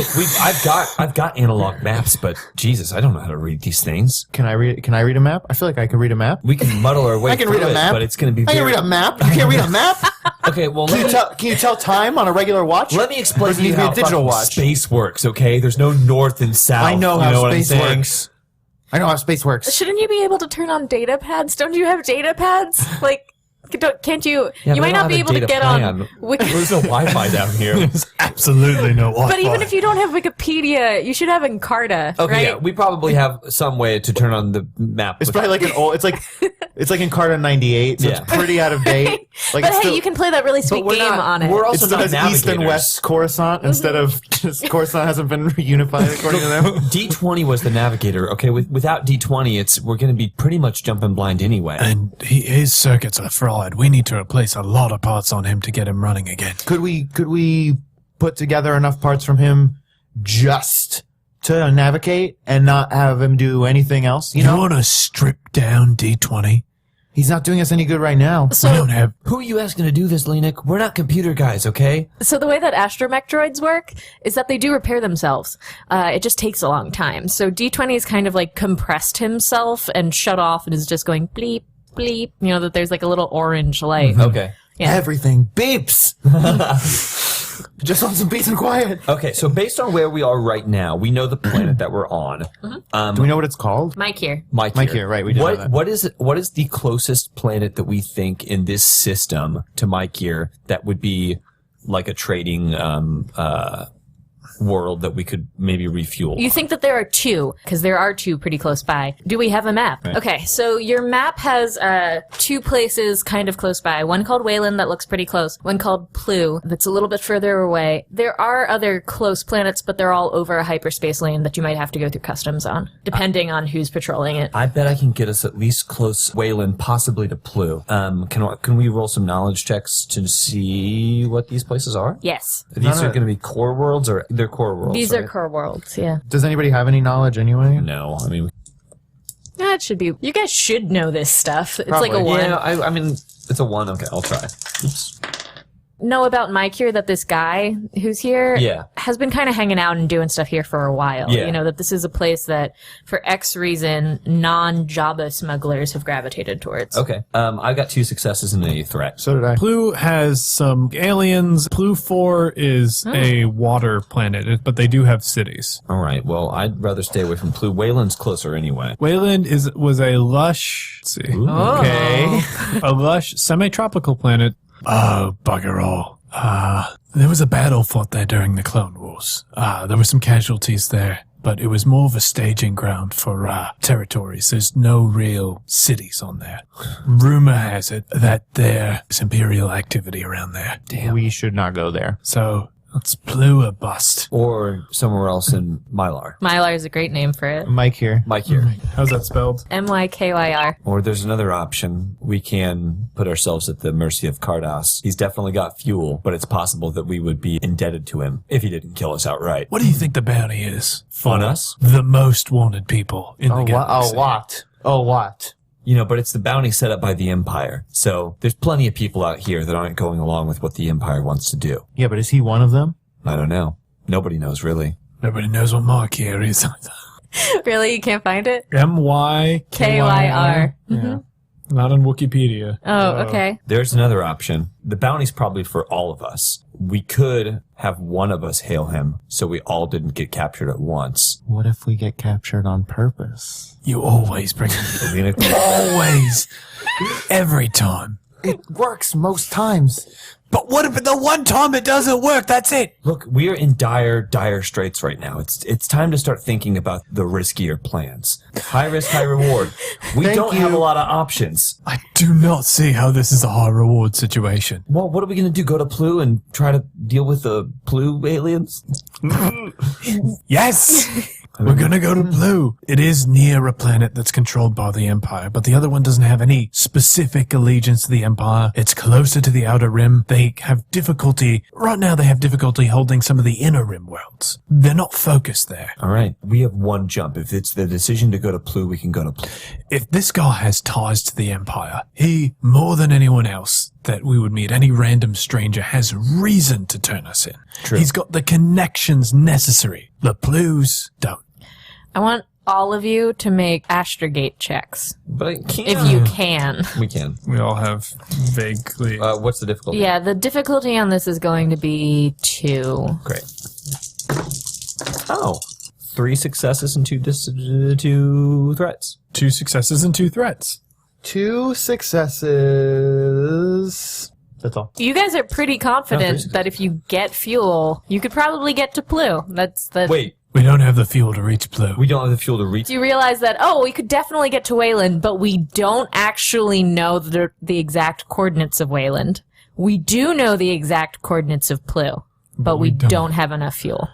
I've got analog maps, but Jesus, I don't know how to read these things. Can I read a map? I feel like I could read a map. We can muddle our way I can through read a it, map. but it's going to be I can very... read a map? You can't read a map? Okay, well, Can you tell time on a regular watch? let me explain Or does to it you need to be how a digital fucking watch? space works, okay? There's no north and south. I know you how what I'm space saying? works. I know how space works. Shouldn't you be able to turn on data pads? Don't you have data pads? Like, can't you? Yeah, you but might I don't not have be a able to data get plan. on. There's no Wi-Fi down here. There's absolutely no Wi-Fi. But even if you don't have Wikipedia, you should have Encarta, Okay, right? yeah, we probably have some way to turn on the map. It's probably like an old... It's like Encarta 98, so Yeah. it's pretty out of date. Like But it's hey, still, you can play that really sweet we're game not- on it. we're it also still not has East and navigators. West Coruscant instead of just Coruscant hasn't been unified according to them. D20 was the navigator. Okay, without D20, we're going to be pretty much jumping blind anyway. And his circuits are fried. We need to replace a lot of parts on him to get him running again. Could we put together enough parts from him just to navigate and not have him do anything else? You You know, want to strip down D20? he's not doing us any good right now. We don't have. Who are you asking to do this, Lenik? We're not computer guys, okay? So the way that astromech droids work is that they do repair themselves. It just takes a long time. So D20 is kind of like compressed himself and shut off and is just going bleep, bleep. You know, that there's like a little orange light. Okay. Yeah. Everything beeps. Just want some peace and quiet. Okay, so based on where we are right now, we know the planet that we're on. Do we know what it's called? Mike here. Mike here, right, we did know that. What is the closest planet that we think in this system to Mike here that would be like a trading world that we could maybe refuel? You think that there are two, because there are two pretty close by. Do we have a map? Right. Okay, so your map has two places kind of close by. One called Wayland that looks pretty close. One called Plu that's a little bit further away. There are other close planets, but they're all over a hyperspace lane that you might have to go through customs on, depending on who's patrolling it. I bet I can get us at least close Wayland, possibly to Plu. Can we roll some knowledge checks to see what these places are? Yes. These are going to be core worlds, or they're core worlds. These right? are core worlds, yeah. Does anybody have any knowledge anyway? No, I mean, Yeah, it should be. You guys should know this stuff. It's like a Probably. one. yeah, I mean, it's a 1. Okay, I'll try. Oops. Know about Mike here that this guy who's here Yeah. has been kind of hanging out and doing stuff here for a while. Yeah. You know, that this is a place that, for X reason, non-Jabba smugglers have gravitated towards. Okay, I got 2 successes and a threat. So did I. Plu has some aliens. Plu 4 is a water planet, but they do have cities. All right, well, I'd rather stay away from Plu. Wayland's closer anyway. Wayland was a lush, let's see, Okay. a lush semi-tropical planet. Oh, bugger all. There was a battle fought there during the Clone Wars. There were some casualties there, but it was more of a staging ground for territories. There's no real cities on there. Rumor has it that there's Imperial activity around there. We should not go there. So it's Plu or bust. Or somewhere else in Mylar. Mylar is a great name for it. Mike here. Mike here. How's that spelled? MYKYR. Or there's another option. We can put ourselves at the mercy of Cardass. He's definitely got fuel, but it's possible that we would be indebted to him if he didn't kill us outright. What do you think the bounty is? On us? The most wanted people in the galaxy. A lot. You know, but it's the bounty set up by the Empire. So there's plenty of people out here that aren't going along with what the Empire wants to do. Yeah, but is he one of them? I don't know. Nobody knows, really. Nobody knows what Markyr is. Really? You can't find it? MYKYR. KYR. Yeah. Not on Wikipedia. Oh, okay. There's another option. The bounty's probably for all of us. We could have one of us hail him so we all didn't get captured at once. What if we get captured on purpose? You always bring Alina, always. Every time. It works most times. But what if the one time it doesn't work, that's it? Look, we are in dire straits right now. It's time to start thinking about the riskier plans. High risk, high reward. We don't have a lot of options. I do not see how this is a high reward situation. Well, what are we going to do? Go to Plu and try to deal with the Plu aliens? Yes! We're gonna go to Blue. It is near a planet that's controlled by the Empire, but the other one doesn't have any specific allegiance to the Empire. It's closer to the Outer Rim. They have difficulty holding some of the Inner Rim worlds. They're not focused there. All right. We have one jump. If it's the decision to go to Plu, we can go to Plu. If this guy has ties to the Empire, he, more than anyone else that we would meet, any random stranger, has reason to turn us in. True. He's got the connections necessary. The Plus don't. I want all of you to make astrogate checks. But I can't. If you can. We can. We all have vaguely... What's the difficulty? Yeah, the difficulty on this is going to be 2. Great. Oh. 3 successes and 2 threats. 2 successes and 2 threats. 2 successes. That's all. You guys are pretty confident No, that if you get fuel, you could probably get to Plu. That's the... Wait. We don't have the fuel to reach Blue. We don't have the fuel to reach. Do you realize that, we could definitely get to Wayland, but we don't actually know the exact coordinates of Wayland. We do know the exact coordinates of Plu, but we don't have enough fuel.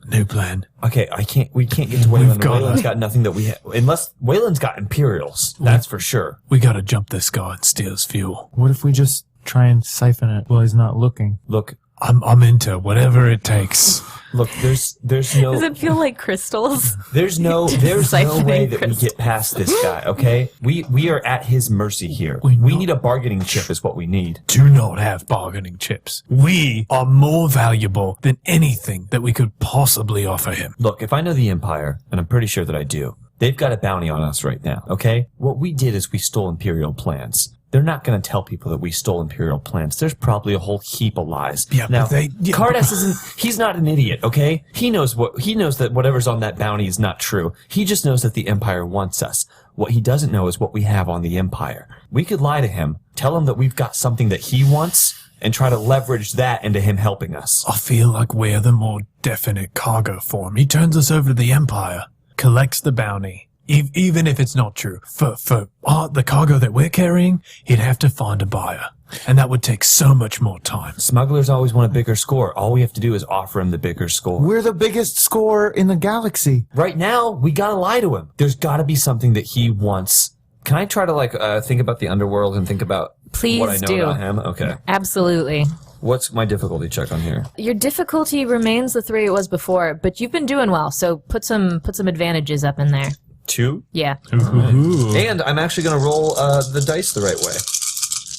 New plan. Okay, we can't get to Wayland. got Wayland's got nothing that we have. Unless Wayland's got Imperials. That's for sure. We gotta jump this guy and steal his fuel. What if we just try and siphon it while he's not looking? Look, I'm into whatever it takes. look, there's no... Does it feel like crystals? There's no Siphoning way that we crystals. get past this guy, okay? We are at his mercy here. We need a bargaining chip is what we need. Do not have bargaining chips. We are more valuable than anything that we could possibly offer him. Look, if I know the Empire, and I'm pretty sure that I do, they've got a bounty on us right now, okay? What we did is we stole Imperial plans. They're not going to tell people that we stole Imperial plans. There's probably a whole heap of lies. Yeah, now, but they... Yeah, Cardass he's not an idiot, okay? He knows that whatever's on that bounty is not true. He just knows that the Empire wants us. What he doesn't know is what we have on the Empire. We could lie to him, tell him that we've got something that he wants, and try to leverage that into him helping us. I feel like we're the more definite cargo for him. He turns us over to the Empire, collects the bounty. Even if it's not true. For the cargo that we're carrying, he'd have to find a buyer. And that would take so much more time. Smugglers always want a bigger score. All we have to do is offer him the bigger score. We're the biggest score in the galaxy. Right now, we gotta lie to him. There's gotta be something that he wants. Can I try to think about the underworld and think about Please what I know do. about him? Okay. Absolutely. What's my difficulty check on here? Your difficulty remains the 3 it was before, but you've been doing well, so put some advantages up in there. 2. Yeah. Ooh. And I'm actually gonna roll the dice the right way.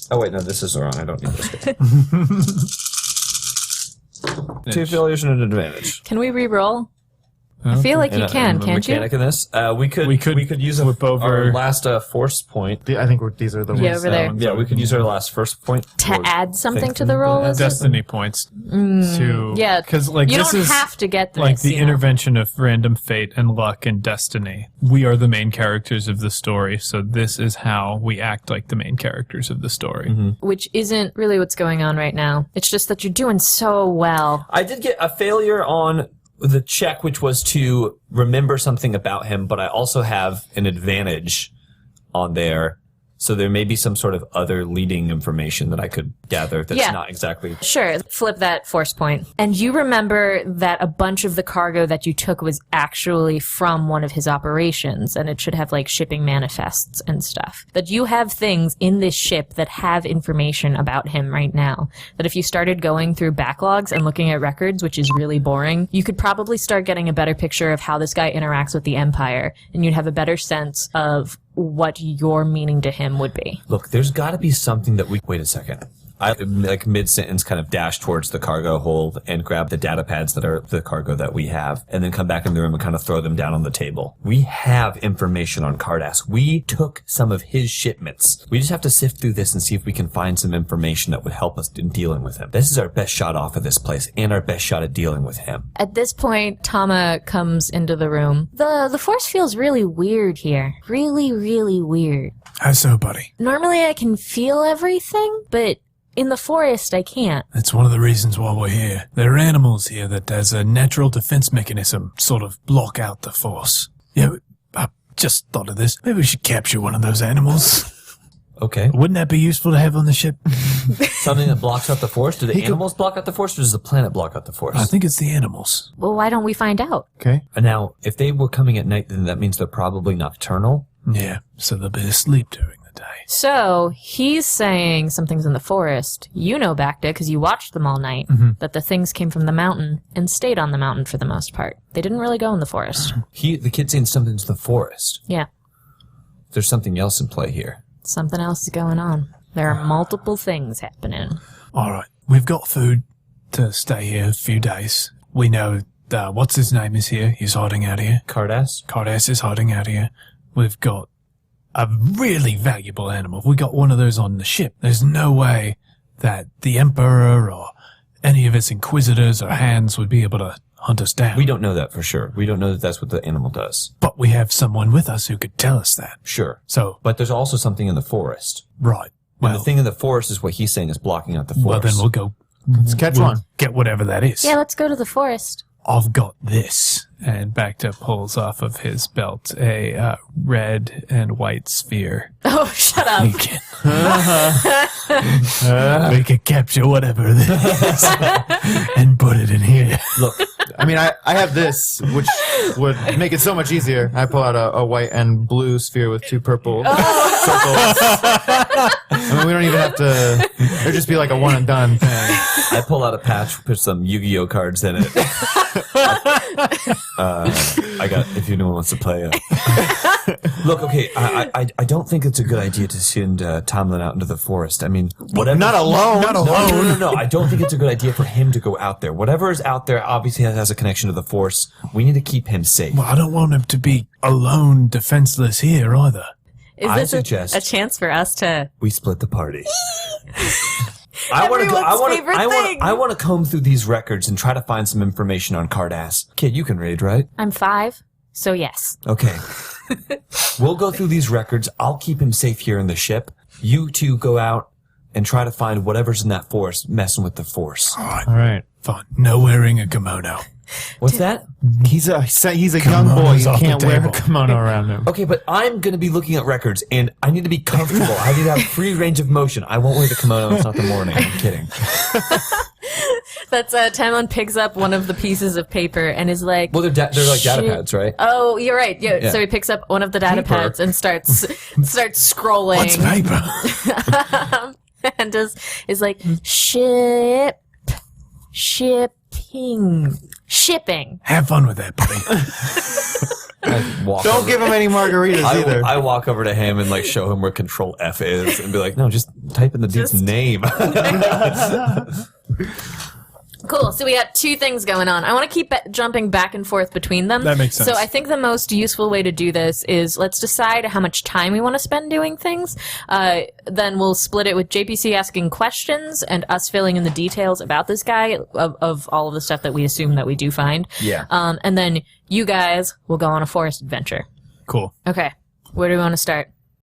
Oh wait, no, this is wrong. I don't need this guy. 2 failures and an advantage. Can we re-roll? I feel like you can, can't you? Mechanic in this. We could use flip over our last force point. I think these are the Yeah, ones. over there. Yeah, we could use our last first point To add something to the roll, is it? Destiny points to Yeah, because you this don't is have to get this. like the you know? intervention of random fate and luck and destiny. We are the main characters of the story, so this is how we act like the main characters of the story. Which isn't really what's going on right now. It's just that you're doing so well. I did get a failure on the check, which was to remember something about him, but I also have an advantage on there. So there may be some sort of other leading information that I could gather that's not exactly... Sure, flip that force point. And you remember that a bunch of the cargo that you took was actually from one of his operations, and it should have, like, shipping manifests and stuff. That you have things in this ship that have information about him right now. That if you started going through backlogs and looking at records, which is really boring, you could probably start getting a better picture of how this guy interacts with the Empire, and you'd have a better sense of what your meaning to him would be. Look, there's got to be something that we... Wait a second. I, like mid-sentence, kind of dash towards the cargo hold and grab the data pads that are the cargo that we have, and then come back in the room and kind of throw them down on the table. We have information on Cardass. We took some of his shipments. We just have to sift through this and see if we can find some information that would help us in dealing with him. This is our best shot off of this place and our best shot at dealing with him. At this point, Tama comes into the room. The force feels really weird here. Really, really weird. How so, buddy? Normally I can feel everything, but in the forest I can't. That's one of the reasons why we're here. There are animals here that as a natural defense mechanism sort of block out the force. Yeah, I just thought of this. Maybe we should capture one of those animals. Okay. Wouldn't that be useful to have on the ship? Something that blocks out the force? Do the animals block out the force, or does the planet block out the force? I think it's the animals. Well, why don't we find out? Okay. Now, if they were coming at night, then that means they're probably nocturnal. Yeah, so they'll be asleep during the day. So, he's saying something's in the forest. You know, Bacta, because you watched them all night, that the things came from the mountain and stayed on the mountain for the most part. They didn't really go in the forest. The kid's saying something's in the forest. Yeah. There's something else in play here. Something else is going on. There are multiple things happening. All right, we've got food to stay here a few days. We know what's his name is here. He's hiding out here. Cardass? Cardass is hiding out here. We've got a really valuable animal. If we got one of those on the ship, there's no way that the Emperor or any of its inquisitors or hands would be able to hunt us down. We don't know that for sure. We don't know that that's what the animal does. But we have someone with us who could tell us that. Sure. So, But there's also something in the forest. right. And Well, the thing in the forest is what he's saying is blocking out the force. well, then we'll go. Let's catch one. Get whatever that is. Yeah, let's go to the forest. I've got this. And Bacta pulls off of his belt a red and white sphere. Oh, shut up. We can, we can capture whatever it is and put it in here. Look, I mean, I have this, which would make it so much easier. I pull out a white and blue sphere with two purple circles. I mean, we don't even have to. It'd just be like a one and done thing. I pull out a patch, put some Yu-Gi-Oh cards in it. I got, if anyone wants to play. Look, okay, I don't think it's a good idea to send Tomlin out into the forest. I mean, whatever. Not alone. Not alone. No. I don't think it's a good idea for him to go out there. Whatever is out there obviously has a connection to the force. We need to keep him safe. Well, I don't want him to be alone, defenseless here either. Is I this suggest- a chance for us to... We split the party. Everyone's favorite thing. I want to comb through these records and try to find some information on Cardass. Kid, you can read, right? I'm 5, so yes. Okay. We'll go through these records. I'll keep him safe here in the ship. You two go out and try to find whatever's in that force messing with the force. All right. All right. Fine. No wearing a kimono. What's that? He's a young boy. Kimono's You off the can't wear a table. kimono around him. Okay, but I'm going to be looking at records, and I need to be comfortable. I need to have free range of motion. I won't wear the kimono. It's not the morning. I'm kidding. That's Tamlin picks up one of the pieces of paper and is like... Well, they're like data Shit. pads, right? Oh, you're right. Yeah. Yeah. So he picks up one of the data Paper. pads and starts scrolling. What's paper? And is like, shipping. Have fun with that, buddy. I walk Don't over- give him any margaritas either. I walk over to him and like show him where Control F is and be like, no, just type in the dude's name. Cool. So we got 2 things going on. I want to keep jumping back and forth between them. That makes sense. So I think the most useful way to do this is let's decide how much time we want to spend doing things. Then we'll split it with JPC asking questions and us filling in the details about this guy of all of the stuff that we assume that we do find. Yeah. And then you guys will go on a forest adventure. Cool. Okay. Where do we want to start?